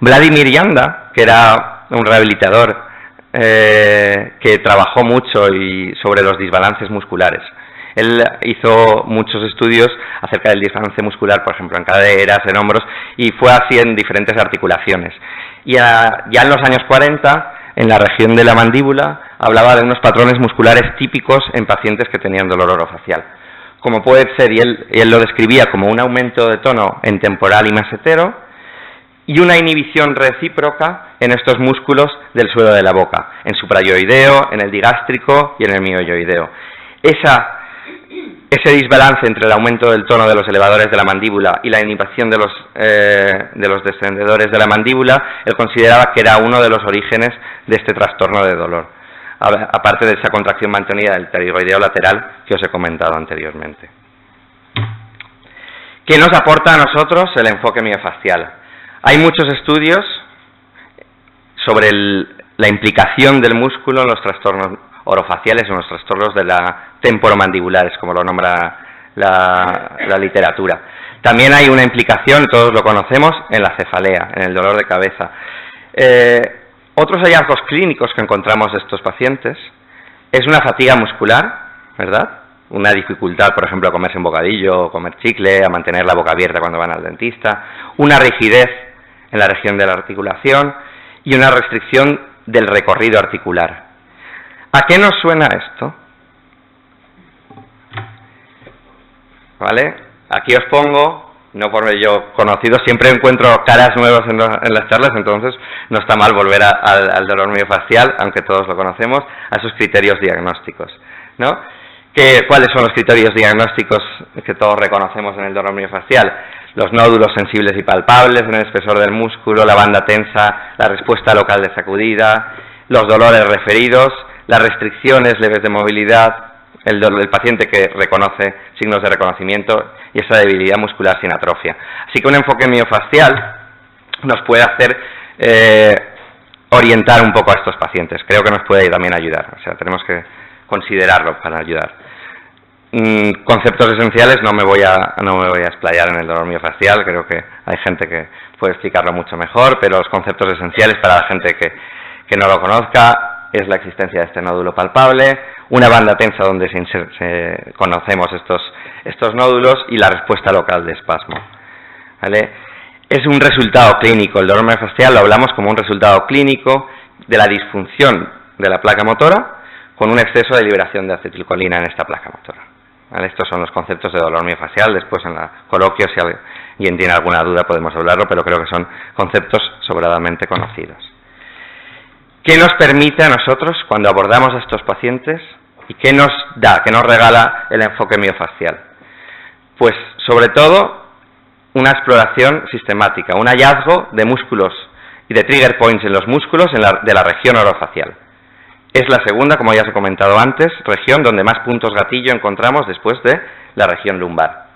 Vladimir Janda, que era un rehabilitador que trabajó mucho sobre los desbalances musculares. Él hizo muchos estudios acerca del desbalance muscular, por ejemplo, en caderas, en hombros, y fue así en diferentes articulaciones. Y ya en los años 40, en la región de la mandíbula, hablaba de unos patrones musculares típicos en pacientes que tenían dolor orofacial. Como puede ser, y él lo describía como un aumento de tono en temporal y masetero, y una inhibición recíproca en estos músculos del suelo de la boca, en suprayoideo, en el digástrico y en el mioioideo. Ese desbalance entre el aumento del tono de los elevadores de la mandíbula y la inhibición de los descendedores de la mandíbula, él consideraba que era uno de los orígenes de este trastorno de dolor, aparte de esa contracción mantenida del pterigoideo lateral que os he comentado anteriormente. ¿Qué nos aporta a nosotros el enfoque miofascial? Hay muchos estudios sobre la implicación del músculo en los trastornos orofaciales o en los trastornos de la temporomandibulares, como lo nombra la literatura. También hay una implicación, todos lo conocemos, en la cefalea, en el dolor de cabeza. Otros hallazgos clínicos que encontramos de estos pacientes es una fatiga muscular, ¿verdad? Una dificultad, por ejemplo, a comerse un bocadillo, o comer chicle, a mantener la boca abierta cuando van al dentista, una rigidez en la región de la articulación y una restricción del recorrido articular. ¿A qué nos suena esto? ¿Vale? Aquí os pongo, no por ello conocido, siempre encuentro caras nuevas en las charlas, entonces no está mal volver al dolor miofacial, aunque todos lo conocemos, a esos criterios diagnósticos, ¿no? ¿Cuáles son los criterios diagnósticos que todos reconocemos en el dolor miofacial? Los nódulos sensibles y palpables en el espesor del músculo, la banda tensa, la respuesta local de sacudida, los dolores referidos, las restricciones leves de movilidad, el paciente que reconoce signos de reconocimiento y esa debilidad muscular sin atrofia. Así que un enfoque miofacial nos puede hacer orientar un poco a estos pacientes. Creo que nos puede también ayudar, o sea, tenemos que considerarlo para ayudar. Conceptos esenciales no me voy a explayar en el dolor miofacial, creo que hay gente que puede explicarlo mucho mejor, pero los conceptos esenciales para la gente que no lo conozca es la existencia de este nódulo palpable, una banda tensa donde conocemos estos nódulos y la respuesta local de espasmo, ¿vale? Es un resultado clínico, el dolor miofacial lo hablamos como un resultado clínico de la disfunción de la placa motora con un exceso de liberación de acetilcolina en esta placa motora. ¿Vale? Estos son los conceptos de dolor miofacial. Después en la coloquio, si alguien tiene alguna duda podemos hablarlo, pero creo que son conceptos sobradamente conocidos. ¿Qué nos permite a nosotros cuando abordamos a estos pacientes y qué nos da, qué nos regala el enfoque miofacial? Pues sobre todo una exploración sistemática, un hallazgo de músculos y de trigger points en los músculos de la región orofacial. Es la segunda, como ya os he comentado antes, región donde más puntos gatillo encontramos después de la región lumbar.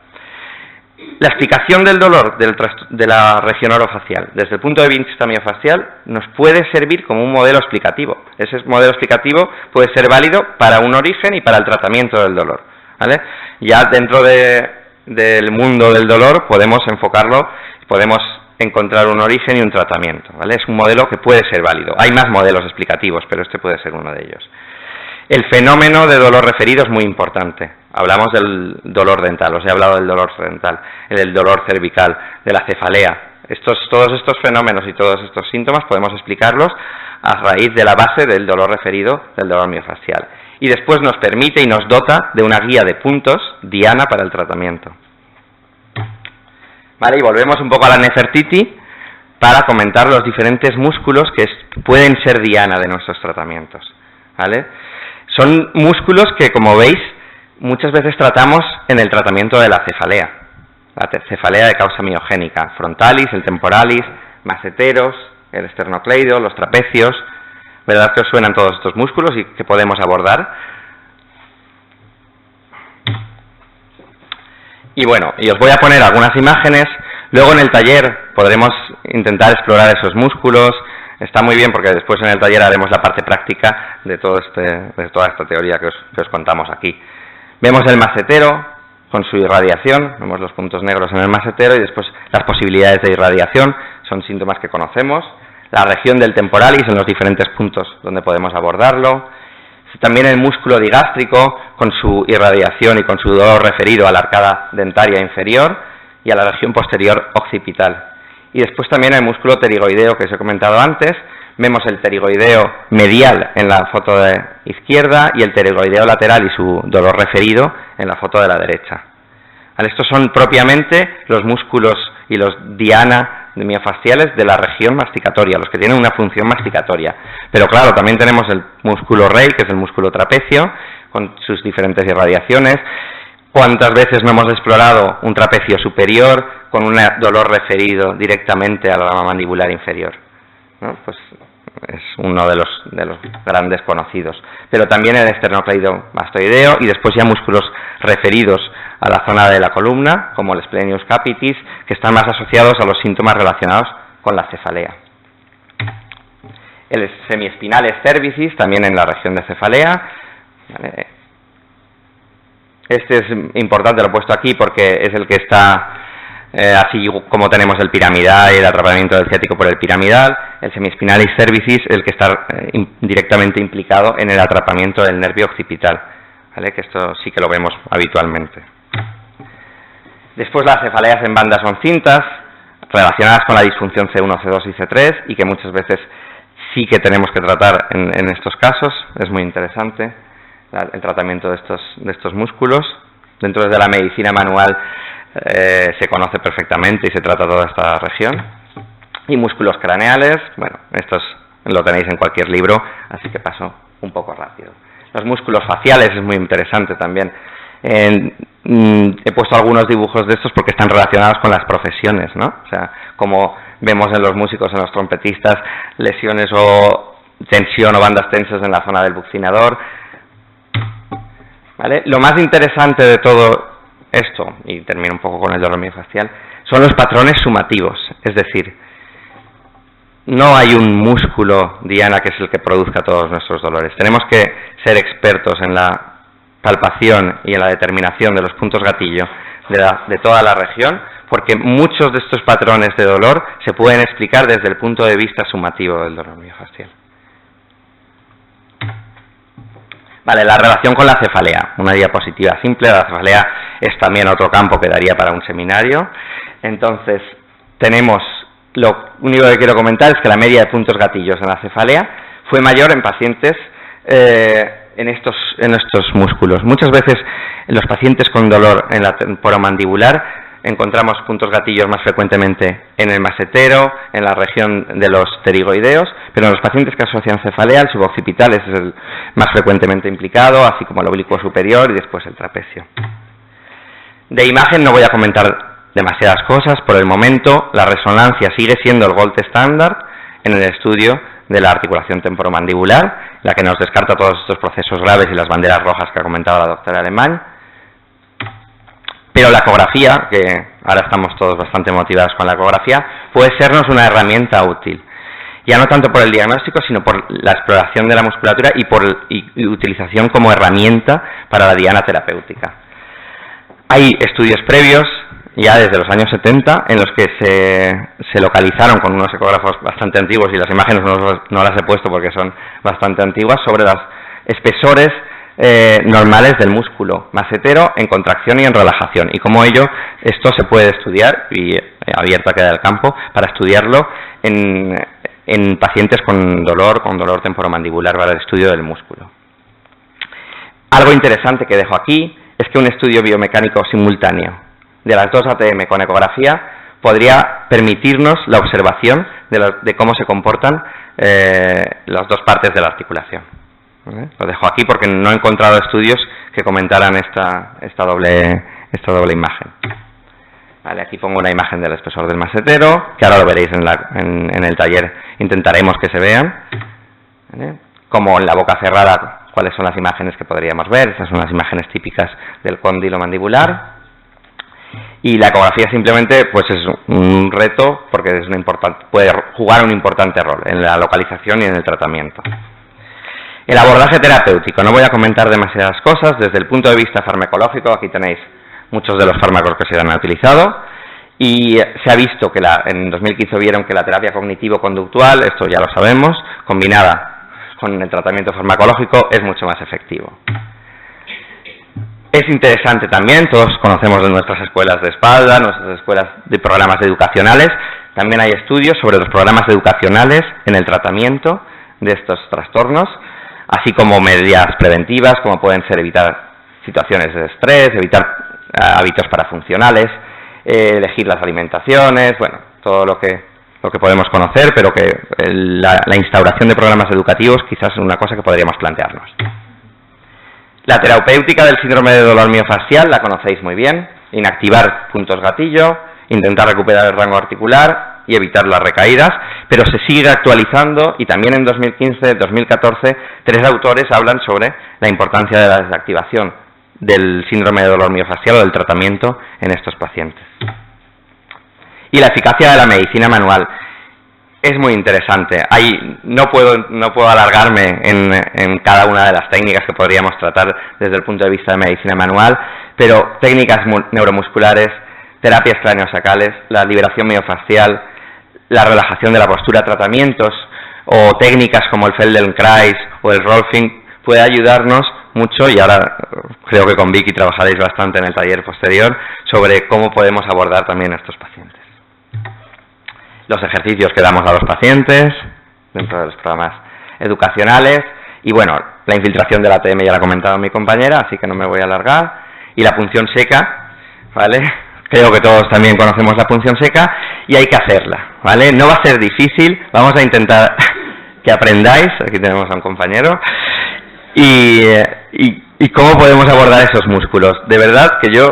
La explicación del dolor de la región orofacial desde el punto de vista miofacial nos puede servir como un modelo explicativo. Ese modelo explicativo puede ser válido para un origen y para el tratamiento del dolor, ¿vale? Ya dentro del mundo del dolor podemos enfocarlo, podemos encontrar un origen y un tratamiento, ¿vale? Es un modelo que puede ser válido. Hay más modelos explicativos, pero este puede ser uno de ellos. El fenómeno de dolor referido es muy importante. Hablamos del dolor dental, os he hablado del dolor dental, del dolor cervical, de la cefalea. Todos estos fenómenos y todos estos síntomas podemos explicarlos a raíz de la base del dolor referido, del dolor miofacial. Y después nos permite y nos dota de una guía de puntos diana para el tratamiento. Vale, y volvemos un poco a la Nefertiti para comentar los diferentes músculos que pueden ser diana de nuestros tratamientos, ¿vale? Son músculos que, como veis, muchas veces tratamos en el tratamiento de la cefalea de causa miogénica, frontalis, el temporalis, maceteros, el esternocleido, los trapecios, ¿verdad que os suenan todos estos músculos y que podemos abordar? Y bueno, y os voy a poner algunas imágenes, luego en el taller podremos intentar explorar esos músculos. Está muy bien porque después en el taller haremos la parte práctica de toda esta teoría que os contamos aquí. Vemos el macetero con su irradiación, vemos los puntos negros en el macetero y después las posibilidades de irradiación, son síntomas que conocemos. La región del temporalis en los diferentes puntos donde podemos abordarlo. También el músculo digástrico con su irradiación y con su dolor referido a la arcada dentaria inferior y a la región posterior occipital. Y después también el músculo pterigoideo que os he comentado antes. Vemos el pterigoideo medial en la foto de izquierda y el pterigoideo lateral y su dolor referido en la foto de la derecha. Estos son propiamente los músculos y los diana miofaciales de la región masticatoria, los que tienen una función masticatoria. Pero claro, también tenemos el músculo rey, que es el músculo trapecio, con sus diferentes irradiaciones. ¿Cuántas veces no hemos explorado un trapecio superior con un dolor referido directamente a la rama mandibular inferior? ¿No? Pues es uno de los grandes conocidos. Pero también el esternocleido mastoideo y después ya músculos referidos a la zona de la columna, como el splenius capitis, que están más asociados a los síntomas relacionados con la cefalea. el semiespinales cervicis, también en la región de cefalea. ¿Vale? Este es importante, lo he puesto aquí porque es el que está, así como tenemos el piramidal y el atrapamiento del ciático por el piramidal, el semiespinalis cervicis es el que está directamente implicado en el atrapamiento del nervio occipital, ¿vale? Que esto sí que lo vemos habitualmente. Después las cefaleas en banda son cintas, relacionadas con la disfunción C1, C2 y C3, y que muchas veces sí que tenemos que tratar en estos casos. Es muy interesante el tratamiento de estos músculos. Dentro de la medicina manual se conoce perfectamente y se trata toda esta región. Y músculos craneales, bueno, estos lo tenéis en cualquier libro, así que paso un poco rápido. Los músculos faciales es muy interesante también. He puesto algunos dibujos de estos porque están relacionados con las profesiones, ¿no? O sea, como vemos en los músicos, en los trompetistas, lesiones o tensión o bandas tensas en la zona del buccinador, ¿vale? Lo más interesante de todo esto, y termino un poco con el dolor miofascial, son los patrones sumativos, es decir, no hay un músculo diana que es el que produzca todos nuestros dolores. Tenemos que ser expertos en la palpación y en la determinación de los puntos gatillo de toda la región, porque muchos de estos patrones de dolor se pueden explicar desde el punto de vista sumativo del dolor miofascial. Vale, la relación con la cefalea, una diapositiva simple. La cefalea es también otro campo que daría para un seminario. Entonces, lo único que quiero comentar es que la media de puntos gatillos en la cefalea fue mayor en pacientes en estos músculos. Muchas veces en los pacientes con dolor en la temporomandibular encontramos puntos gatillos más frecuentemente en el masetero, en la región de los pterigoideos, pero en los pacientes que asocian cefalea, el suboccipital es el más frecuentemente implicado, así como el oblicuo superior y después el trapecio. De imagen no voy a comentar demasiadas cosas por el momento. La resonancia sigue siendo el gold estándar en el estudio de la articulación temporomandibular, la que nos descarta todos estos procesos graves y las banderas rojas que ha comentado la doctora Alemán. Pero la ecografía, que ahora estamos todos bastante motivados con la ecografía, puede sernos una herramienta útil. Ya no tanto por el diagnóstico, sino por la exploración de la musculatura y por utilización como herramienta para la diana terapéutica. Hay estudios previos, ya desde los años 70, en los que se localizaron con unos ecógrafos bastante antiguos, y las imágenes no las he puesto porque son bastante antiguas, sobre los espesores normales del músculo masetero en contracción y en relajación, y como esto se puede estudiar, y abierta queda el campo para estudiarlo en pacientes con dolor temporomandibular para el estudio del músculo. Algo interesante que dejo aquí es que un estudio biomecánico simultáneo de las dos ATM con ecografía podría permitirnos la observación de cómo se comportan las dos partes de la articulación. ¿Vale? Lo dejo aquí porque no he encontrado estudios que comentaran esta doble imagen. Vale, aquí pongo una imagen del espesor del masetero, que ahora lo veréis en el taller, intentaremos que se vean. ¿Vale? Como en la boca cerrada, cuáles son las imágenes que podríamos ver. Estas son las imágenes típicas del cóndilo mandibular. Y la ecografía simplemente pues es un reto porque puede jugar un importante rol en la localización y en el tratamiento. El abordaje terapéutico, no voy a comentar demasiadas cosas. Desde el punto de vista farmacológico, aquí tenéis muchos de los fármacos que se han utilizado, y se ha visto que en 2015 vieron que la terapia cognitivo-conductual, esto ya lo sabemos, combinada con el tratamiento farmacológico es mucho más efectivo. Es interesante también, todos conocemos de nuestras escuelas de espalda, nuestras escuelas de programas educacionales, también hay estudios sobre los programas educacionales en el tratamiento de estos trastornos, así como medidas preventivas, como pueden ser evitar situaciones de estrés, evitar hábitos parafuncionales, elegir las alimentaciones, bueno, todo lo que podemos conocer, pero que la instauración de programas educativos quizás es una cosa que podríamos plantearnos. La terapéutica del síndrome de dolor miofascial la conocéis muy bien: inactivar puntos gatillo, intentar recuperar el rango articular y evitar las recaídas, pero se sigue actualizando, y también en 2015-2014 3 autores hablan sobre la importancia de la desactivación del síndrome de dolor miofascial o del tratamiento en estos pacientes. Y la eficacia de la medicina manual. es muy interesante. No puedo alargarme en cada una de las técnicas que podríamos tratar desde el punto de vista de medicina manual, pero técnicas neuromusculares, terapias craneosacrales, la liberación miofascial, la relajación de la postura, tratamientos o técnicas como el Feldenkrais o el Rolfing puede ayudarnos mucho, y ahora creo que con Vicky trabajaréis bastante en el taller posterior sobre cómo podemos abordar también a estos pacientes. Los ejercicios que damos a los pacientes dentro de los programas educacionales y, bueno, la infiltración del ATM ya la ha comentado mi compañera, así que no me voy a alargar, y la punción seca, ¿vale? Creo que todos también conocemos la punción seca y hay que hacerla, ¿vale? No va a ser difícil, vamos a intentar que aprendáis, aquí tenemos a un compañero, y cómo podemos abordar esos músculos. De verdad que yo,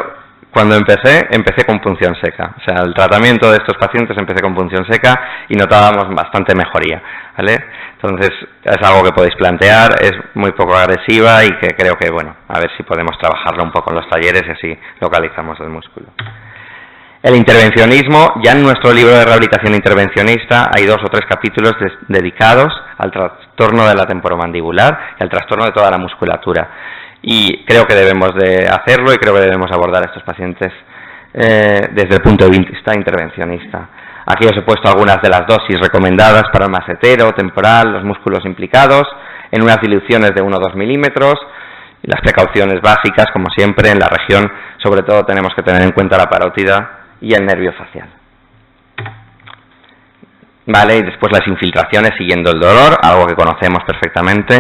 cuando empecé con punción seca, o sea, el tratamiento de estos pacientes empecé con punción seca y notábamos bastante mejoría, ¿vale? Entonces, es algo que podéis plantear, es muy poco agresiva y que creo que, bueno, a ver si podemos trabajarlo un poco en los talleres y así localizamos el músculo. El intervencionismo, ya en nuestro libro de rehabilitación intervencionista hay 2 o 3 capítulos dedicados al trastorno de la temporomandibular y al trastorno de toda la musculatura. Y creo que debemos de hacerlo y creo que debemos abordar a estos pacientes desde el punto de vista intervencionista. Aquí os he puesto algunas de las dosis recomendadas para el masetero, temporal, los músculos implicados, en unas diluciones de 1 o 2 milímetros, y las precauciones básicas, como siempre, en la región, sobre todo tenemos que tener en cuenta la parótida y el nervio facial. Vale, y después las infiltraciones siguiendo el dolor, algo que conocemos perfectamente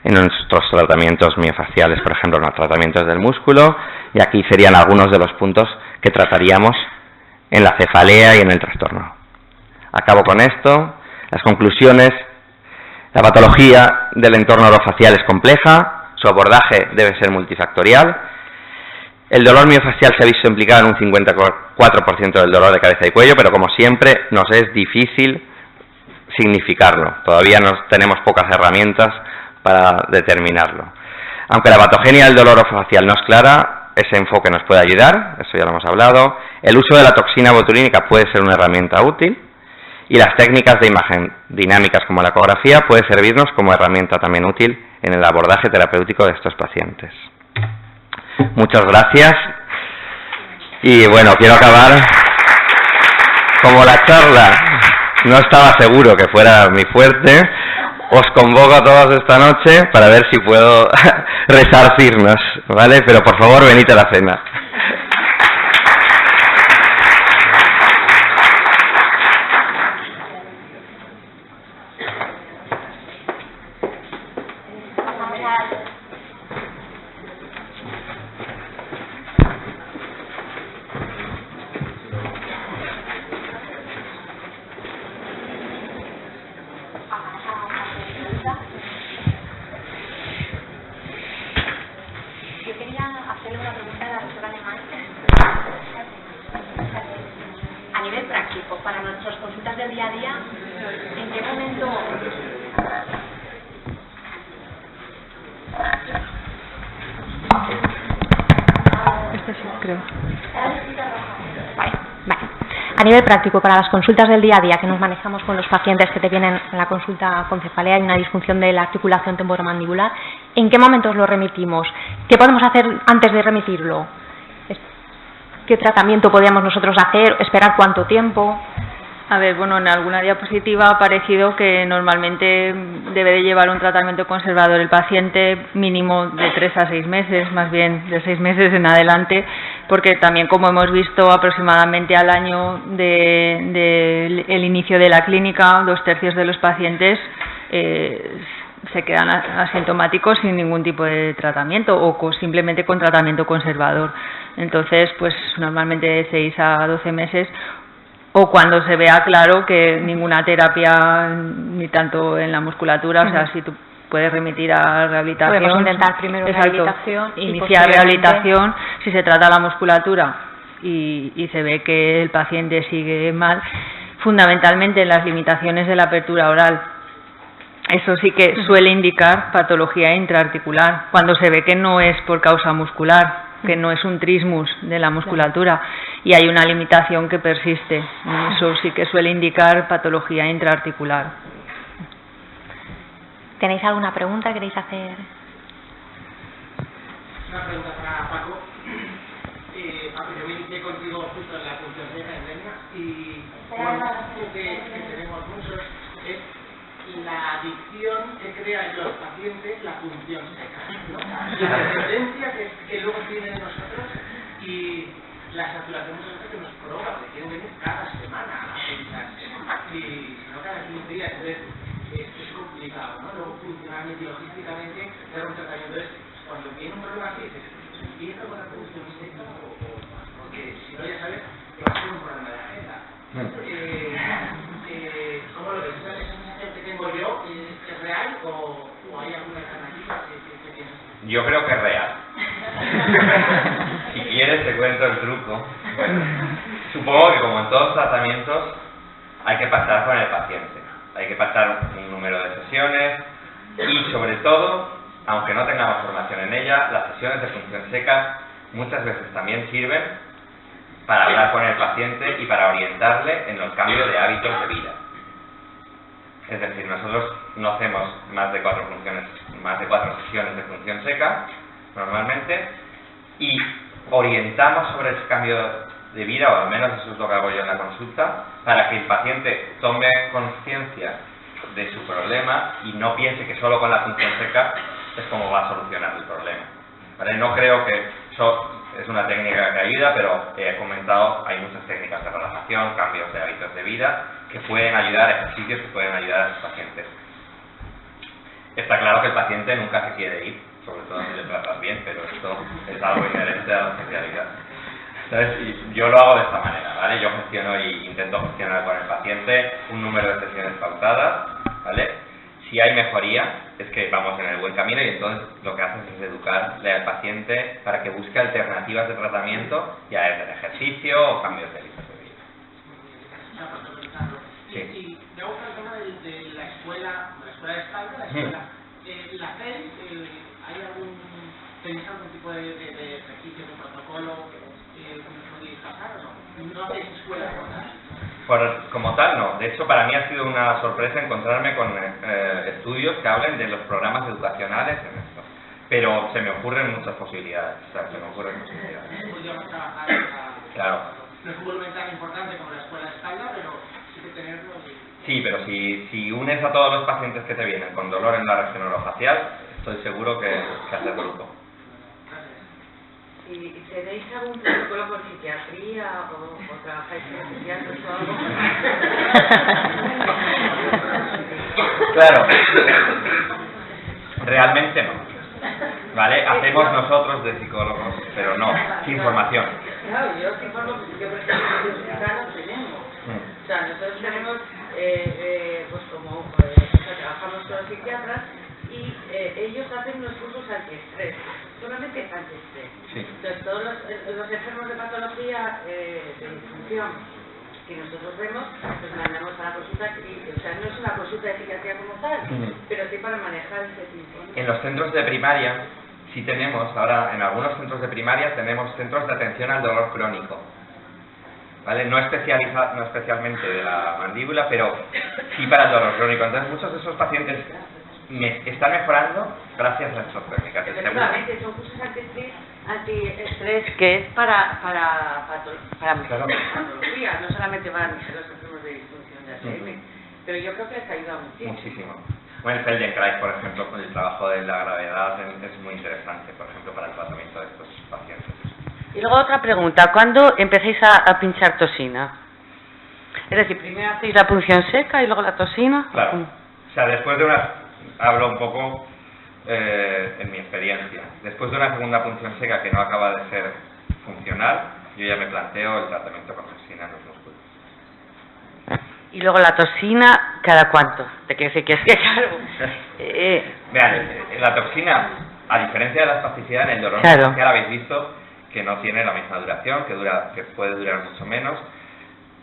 en nuestros tratamientos miofaciales, por ejemplo, en los tratamientos del músculo, y aquí serían algunos de los puntos que trataríamos en la cefalea y en el trastorno. Acabo con esto. Las conclusiones: la patología del entorno orofacial es compleja, su abordaje debe ser multifactorial. El dolor miofascial se ha visto implicado en un 54% del dolor de cabeza y cuello, pero como siempre nos es difícil significarlo. Todavía tenemos pocas herramientas para determinarlo. Aunque la patogenia del dolor orofacial no es clara, ese enfoque nos puede ayudar, eso ya lo hemos hablado. El uso de la toxina botulínica puede ser una herramienta útil, y las técnicas de imagen dinámicas como la ecografía puede servirnos como herramienta también útil en el abordaje terapéutico de estos pacientes. Muchas gracias. Y bueno, quiero acabar. Como la charla no estaba seguro que fuera mi fuerte, os convoco a todos esta noche para ver si puedo resarcirnos, ¿vale? Pero por favor, venid a la cena. A nivel práctico, para las consultas del día a día que nos manejamos con los pacientes que te vienen en la consulta con cefalea y una disfunción de la articulación temporomandibular, ¿en qué momentos lo remitimos? ¿Qué podemos hacer antes de remitirlo? ¿Qué tratamiento podríamos nosotros hacer? ¿Esperar cuánto tiempo? A ver, bueno, en alguna diapositiva ha aparecido que normalmente debe de llevar un tratamiento conservador el paciente mínimo de 3 a 6 meses, más bien de 6 meses en adelante, porque también, como hemos visto, aproximadamente al año del inicio de la clínica, 2/3 de los pacientes se quedan asintomáticos sin ningún tipo de tratamiento o simplemente con tratamiento conservador. Entonces, pues normalmente de 6 a 12 meses, o cuando se vea claro que ninguna terapia, ni tanto en la musculatura, o sea, si tú puedes remitir a rehabilitación. Podemos intentar primero rehabilitación, iniciar rehabilitación, si se trata la musculatura y se ve que el paciente sigue mal, fundamentalmente en las limitaciones de la apertura oral. Eso sí que suele indicar patología intraarticular, cuando se ve que no es por causa muscular. que no es un trismus de la musculatura y hay una limitación que persiste. Eso sí que suele indicar patología intraarticular. ¿Tenéis alguna pregunta? ¿Queréis hacer? Una pregunta para Paco. Paco, yo me inicié contigo justo en la función seca en lengua y algo que tenemos muchos es la adicción que crea en los pacientes la función seca, ¿no? La dependencia que luego tienen nosotros y la saturación que nos provoca, que quieren venir cada semana a pensarse y no cada 15 días. Entonces es complicado, ¿no? Luego funcionalmente y logísticamente dar un tratamiento. Cuando viene un problema así, dices, ¿empieza con la función seca porque si no ya sabes que va a ser un problema de agenda? ¿Cómo lo ves? ¿Esa sensación que tengo yo es real o hay alguna alternativa que piensas? Yo creo que es real. Si quieres te cuento el truco. Bueno, supongo que como en todos los tratamientos hay que pactar con el paciente. Hay que pactar un número de sesiones y sobre todo, aunque no tengamos formación en ella, las sesiones de función seca muchas veces también sirven para hablar con el paciente y para orientarle en los cambios de hábitos de vida. Es decir, nosotros no hacemos más de 4 sesiones de función seca normalmente y orientamos sobre el cambio de vida, o al menos eso es lo que hago yo en la consulta, para que el paciente tome conciencia de su problema y no piense que solo con la función seca es como va a solucionar el problema. ¿Vale? No creo que eso es una técnica que ayuda, pero he comentado, hay muchas técnicas de relajación, cambios de hábitos de vida, que pueden ayudar, ejercicios que pueden ayudar a los pacientes. Está claro que el paciente nunca se quiere ir, sobre todo si le tratas bien, pero esto es algo inherente a la especialidad. Entonces, yo lo hago de esta manera, ¿vale? Yo gestiono y intento gestionar con el paciente un número de sesiones pautadas, ¿vale? Si hay mejoría, es que vamos en el buen camino y entonces lo que haces es educarle al paciente para que busque alternativas de tratamiento, ya es del ejercicio o cambios de hábitos de vida. Sí. Y me gusta el tema de la escuela de Escalda, la escuela. ¿La FEI, tenéis algún tipo de ejercicio, de protocolo que nos podéis pasar o no? ¿No hacéis escuela Como tal, no. De hecho, para mí ha sido una sorpresa encontrarme con estudios que hablen de los programas educacionales en esto. Pero se me ocurren muchas posibilidades. O sea, se me ocurren posibilidades. Podríamos trabajar claro. No es un volumen tan importante como la escuela de Escalda, pero sí que tenerlo. Sí, pero si unes a todos los pacientes que te vienen con dolor en la región orofacial, estoy seguro que haces grupo. ¿Y tenéis algún protocolo por psiquiatría o trabajáis con psiquiatras o algo? Claro, realmente no. ¿Vale? Hacemos nosotros de psicólogos, pero no, sin formación. Claro, yo te informo que por ejemplo no tenemos. O sea, nosotros tenemos, pues como trabajamos con los psiquiatras y ellos hacen unos cursos antiestrés, solamente antiestrés. Sí. Entonces todos los enfermos de patología de disfunción que nosotros vemos, pues mandamos a la consulta, o sea, no es una consulta de psiquiatría como tal, pero sí para manejar ese tipo, ¿no? En los centros de primaria, sí tenemos, ahora en algunos centros de primaria tenemos centros de atención al dolor crónico, ¿vale? No especialmente de la mandíbula, pero sí para el dolor crónico. Entonces muchos de esos pacientes están mejorando gracias a estas técnicas. Efectivamente, son cursos antiestrés que es para patología, no solamente van los enfermos de disfunción de ACM, pero yo creo que les ayuda muchísimo. Muchísimo. Bueno, el Feldenkrais, por ejemplo, con el trabajo de la gravedad es muy interesante, por ejemplo, para el tratamiento de estos pacientes. Y luego otra pregunta, ¿cuándo empecéis a pinchar toxina? Es decir, primero hacéis la punción seca y luego la toxina. Claro. O sea, después de hablo un poco en mi experiencia. Después de una segunda punción seca que no acaba de ser funcional, yo ya me planteo el tratamiento con toxina en los músculos. Y luego la toxina, ¿cada cuánto? Te quiero decir que es que claro. Vean, la toxina, a diferencia de la espasticidad en el dolor facial, habéis visto que no tiene la misma duración, que puede durar mucho menos,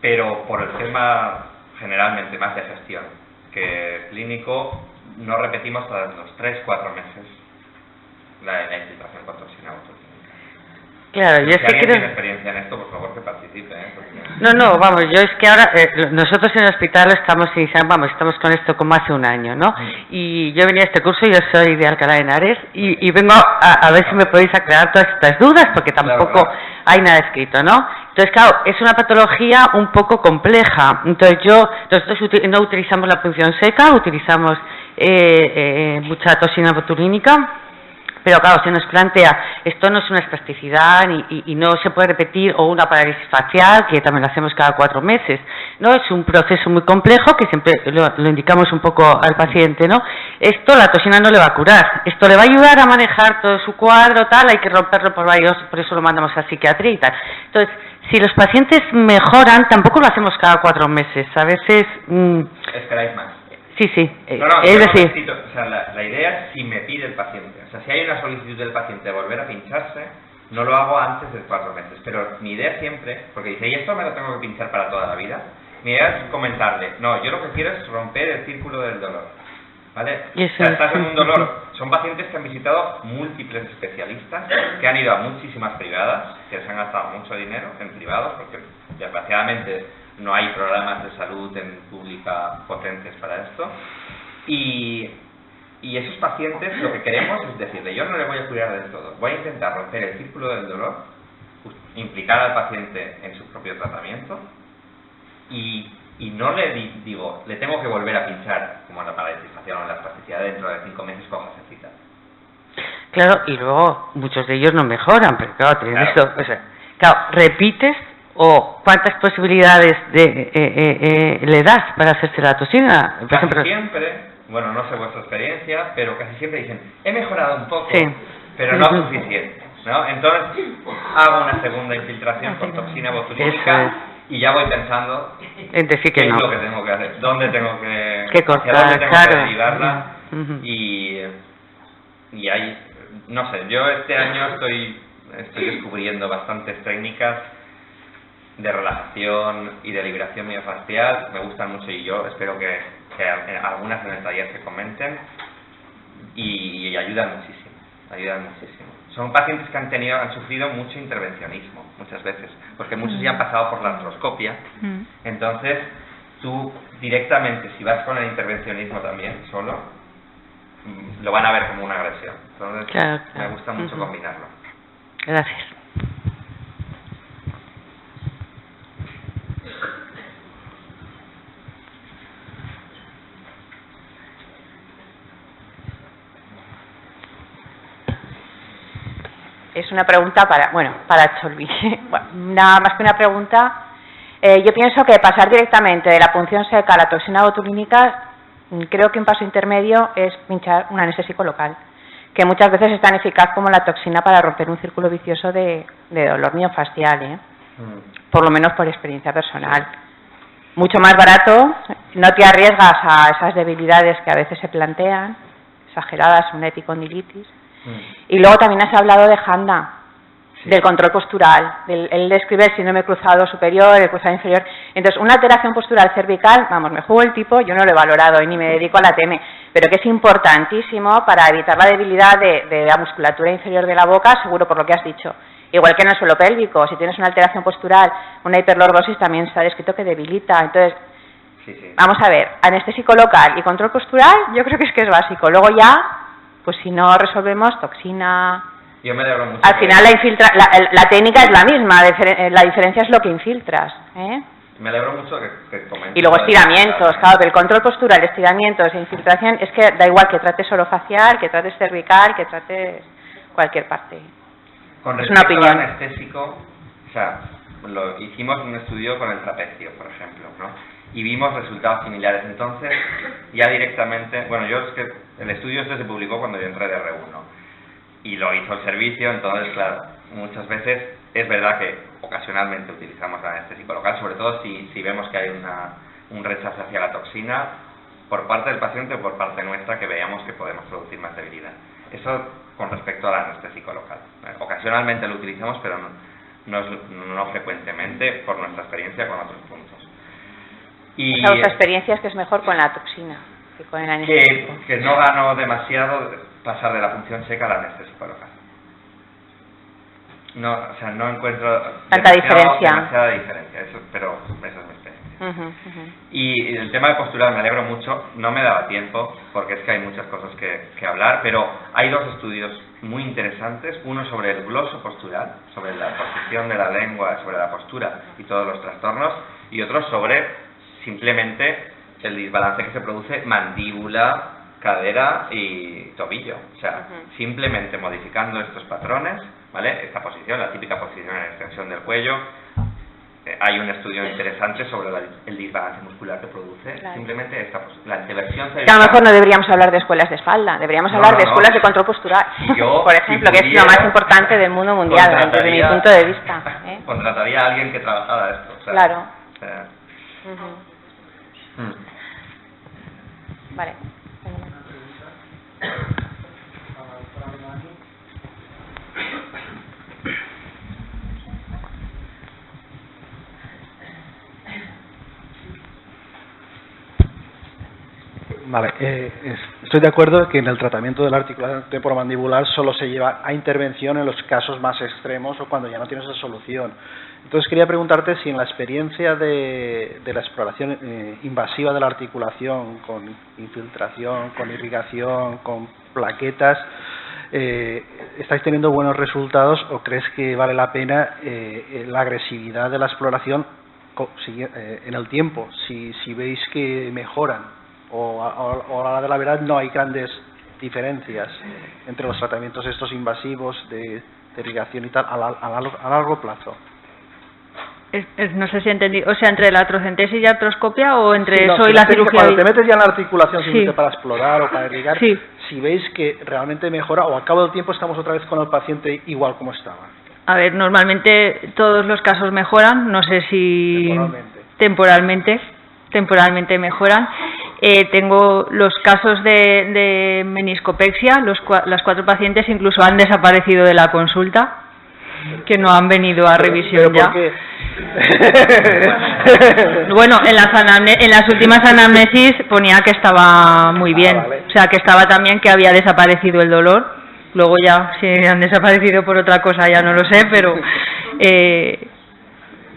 pero por el tema generalmente más de gestión que clínico, no repetimos hasta los 3-4 meses la infiltración con toxina botulínica. Claro, yo es Si que alguien quiero... tiene experiencia en esto, por favor, que participe, porque... No, vamos, yo es que ahora, nosotros en el hospital estamos con esto como hace un año, ¿no? Y yo venía a este curso, yo soy de Alcalá de Henares, y vengo a ver si me podéis aclarar todas estas dudas, porque tampoco hay nada escrito, ¿no? Entonces, claro, es una patología un poco compleja. Entonces, nosotros no utilizamos la punción seca, utilizamos mucha toxina botulínica. Pero claro, se nos plantea, esto no es una espasticidad y no se puede repetir, o una parálisis facial, que también lo hacemos cada 4 meses, ¿no? Es un proceso muy complejo que siempre lo indicamos un poco al paciente, ¿no? Esto la toxina no le va a curar, esto le va a ayudar a manejar todo su cuadro, tal, hay que romperlo por eso lo mandamos a psiquiatría y tal. Entonces, si los pacientes mejoran, tampoco lo hacemos cada 4 meses, a veces... Esperáis más. Sí, No, es decir... necesito, o sea, la idea es si me pide el paciente. O sea, si hay una solicitud del paciente de volver a pincharse, no lo hago antes de 4 meses. Pero mi idea siempre, porque dice, ¿y esto me lo tengo que pinchar para toda la vida? Mi idea es comentarle, no, yo lo que quiero es romper el círculo del dolor. ¿Vale? O sea, estás en un dolor. Son pacientes que han visitado múltiples especialistas, que han ido a muchísimas privadas, que les han gastado mucho dinero en privados, porque desgraciadamente no hay programas de salud en pública potentes para esto. Y esos pacientes lo que queremos es decirle, yo no le voy a cuidar del todo, voy a intentar romper el círculo del dolor, implicar al paciente en su propio tratamiento y no le digo, le tengo que volver a pinchar como en la parálisis facial o en la espasticidad dentro de 5 meses, cójase cita. Claro, y luego muchos de ellos no mejoran, pero claro, repites. ¿O cuántas posibilidades le das para hacerse la toxina? Por Casi ejemplo, siempre, bueno, no sé vuestra experiencia, pero casi siempre dicen, he mejorado un poco, sí, pero no suficiente, ¿no? Entonces hago una segunda infiltración con toxina botulínica y ya voy pensando en decir que qué no. es lo que tengo que hacer, dónde tengo que cortar, hacia dónde tengo claro. que derivarla y hay, no sé, yo este año estoy descubriendo bastantes técnicas de relajación y de liberación miofascial, me gustan mucho y yo espero que algunas en el taller se comenten y ayudan muchísimo. Son pacientes que han sufrido mucho intervencionismo muchas veces, porque muchos ya han pasado por la artroscopia, entonces tú directamente, si vas con el intervencionismo también solo, lo van a ver como una agresión. Entonces claro. Me gusta mucho combinarlo. Gracias. Es una pregunta para Cholvi. Bueno, nada más que una pregunta. Yo pienso que pasar directamente de la punción seca a la toxina botulínica, creo que un paso intermedio es pinchar un anestésico local, que muchas veces es tan eficaz como la toxina para romper un círculo vicioso de dolor miofascial, por lo menos por experiencia personal. Mucho más barato, no te arriesgas a esas debilidades que a veces se plantean, exageradas, una epicondilitis. Y luego también has hablado de Handa, del control postural, él describe el síndrome cruzado superior, el cruzado inferior. Entonces, una alteración postural cervical, me juego el tipo, yo no lo he valorado y ni me dedico a la TM, pero que es importantísimo para evitar la debilidad de la musculatura inferior de la boca, seguro por lo que has dicho. Igual que en el suelo pélvico, si tienes una alteración postural, una hiperlordosis también está descrito que debilita. Entonces, vamos a ver, anestésico local y control postural, yo creo que es básico. Luego ya, pues si no resolvemos, toxina. Yo me alegro mucho. Al final la técnica es la misma, la diferencia es lo que infiltras. Me alegro mucho que comentes. Y luego estiramientos, claro, que el control postural, estiramientos e infiltración, es que da igual que trates orofacial, que trates cervical, que trates cualquier parte. Con es una opinión. Al anestésico, o sea, hicimos un estudio con el trapecio, por ejemplo, ¿no? Y vimos resultados similares. Entonces, ya directamente, bueno, el estudio este se publicó cuando yo entré de R1 y lo hizo el servicio, entonces, claro, muchas veces es verdad que ocasionalmente utilizamos el anestésico local, sobre todo si vemos que hay un rechazo hacia la toxina por parte del paciente o por parte nuestra, que veamos que podemos producir más debilidad. Eso con respecto al anestésico local. Ocasionalmente lo utilizamos, pero no frecuentemente, por nuestra experiencia con otros puntos. Y la experiencia es que es mejor con la toxina que con el anestésico. Que no gano demasiado pasar de la punción seca al anestésico local. No, o sea, no encuentro tanta diferencia. demasiada diferencia, eso, pero esa es mi experiencia. Y el tema de postural me alegro mucho, no me daba tiempo porque es que hay muchas cosas que hablar, pero hay dos estudios muy interesantes, uno sobre el gloso postural, sobre la posición de la lengua, sobre la postura y todos los trastornos, y otro sobre simplemente el desbalance que se produce mandíbula, cadera y tobillo. O sea, simplemente modificando estos patrones, ¿vale? Esta posición, la típica posición en extensión del cuello, hay un estudio interesante sobre el desbalance muscular que produce simplemente la anteversión cervical. Que a lo mejor no deberíamos hablar de escuelas de espalda, deberíamos hablar de escuelas de control postural, yo, por ejemplo, que es lo más importante del mundo mundial, desde mi punto de vista. Contrataría a alguien que trabajara esto. O sea, claro. O sea, Vale. Vale, estoy de acuerdo que en el tratamiento de la articulación temporomandibular solo se lleva a intervención en los casos más extremos o cuando ya no tienes esa solución. Entonces quería preguntarte si en la experiencia de la exploración invasiva de la articulación, con infiltración, con irrigación, con plaquetas, ¿estáis teniendo buenos resultados o crees que vale la pena la agresividad de la exploración en el tiempo? Si veis que mejoran o a la hora de la verdad no hay grandes diferencias entre los tratamientos estos invasivos de irrigación y tal a largo plazo. No sé si entendí, o sea, entre la artrocentesis y artroscopia o entre eso y la la cirugía. Cuando te metes ya en la articulación simplemente para explorar o para irrigar, si veis que realmente mejora o al cabo del tiempo estamos otra vez con el paciente igual como estaba. A ver, normalmente todos los casos mejoran, no sé si temporalmente mejoran. Tengo los casos de meniscopexia, las 4 pacientes incluso han desaparecido de la consulta, que no han venido a revisión ¿Pero ya. por qué? Bueno, en las últimas anamnesis ponía que estaba muy bien, vale. O sea, que estaba también, que había desaparecido el dolor. Luego ya, si han desaparecido por otra cosa ya no lo sé, pero...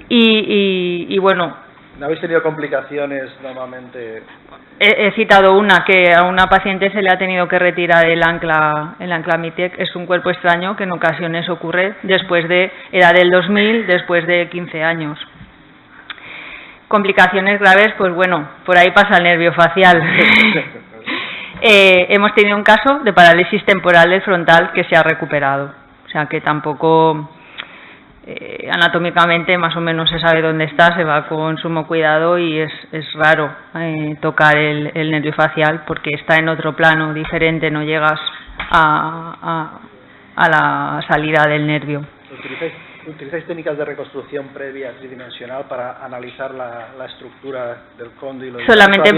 y bueno... ¿No habéis tenido complicaciones normalmente? He citado una, que a una paciente se le ha tenido que retirar el ancla Mitec. Es un cuerpo extraño que en ocasiones ocurre era del 2000, después de 15 años. Complicaciones graves, pues bueno, por ahí pasa el nervio facial. Hemos tenido un caso de parálisis temporal del frontal que se ha recuperado. O sea que tampoco... anatómicamente más o menos se sabe dónde está, se va con sumo cuidado y es raro tocar el nervio facial porque está en otro plano diferente, no llegas a la salida del nervio. ¿Utilizáis técnicas de reconstrucción previa tridimensional para analizar la estructura del cóndilo? Solamente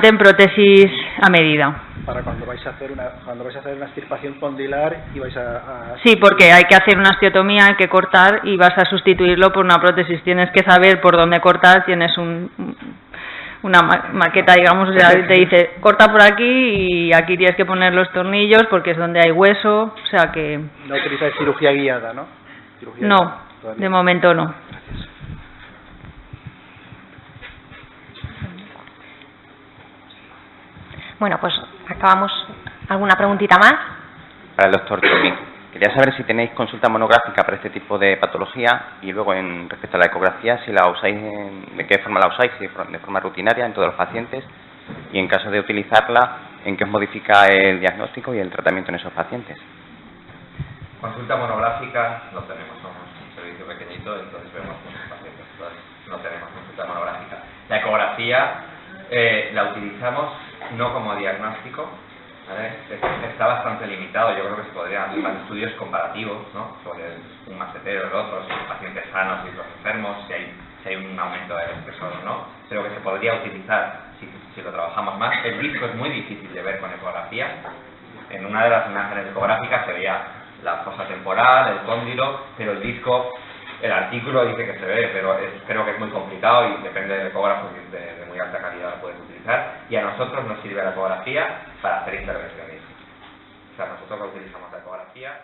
en prótesis a medida. Para cuando vais a hacer una extirpación condilar y vais a... Sí, porque hay que hacer una osteotomía, hay que cortar y vas a sustituirlo por una prótesis. Tienes que saber por dónde cortar, tienes una maqueta, digamos, o sea, te dice corta por aquí y aquí tienes que poner los tornillos porque es donde hay hueso, o sea que... No utilizáis cirugía guiada, ¿no? No, de momento no. Gracias. Bueno, pues acabamos. ¿Alguna preguntita más? Para el doctor Cholmi. Quería saber si tenéis consulta monográfica para este tipo de patología y luego respecto a la ecografía, si la usáis, de qué forma la usáis, si de forma rutinaria en todos los pacientes y en caso de utilizarla, en qué os modifica el diagnóstico y el tratamiento en esos pacientes. Consulta monográfica no tenemos, somos un servicio pequeñito, entonces vemos muchos pacientes, entonces no tenemos consulta monográfica. La ecografía la utilizamos no como diagnóstico, ¿vale? Está bastante limitado, yo creo que se podrían hacer más estudios comparativos, ¿no? Sobre un macetero, el otro, si los pacientes sanos y los enfermos, si hay un aumento del espesor o no, pero que se podría utilizar si lo trabajamos más. El disco es muy difícil de ver con ecografía. En una de las imágenes ecográficas se veía la fosa temporal, el cóndilo, pero el disco, el artículo dice que se ve, pero creo que es muy complicado y depende del ecógrafo, de muy alta calidad lo puedes utilizar, y a nosotros nos sirve la ecografía para hacer intervenciones. O sea, nosotros lo utilizamos la ecografía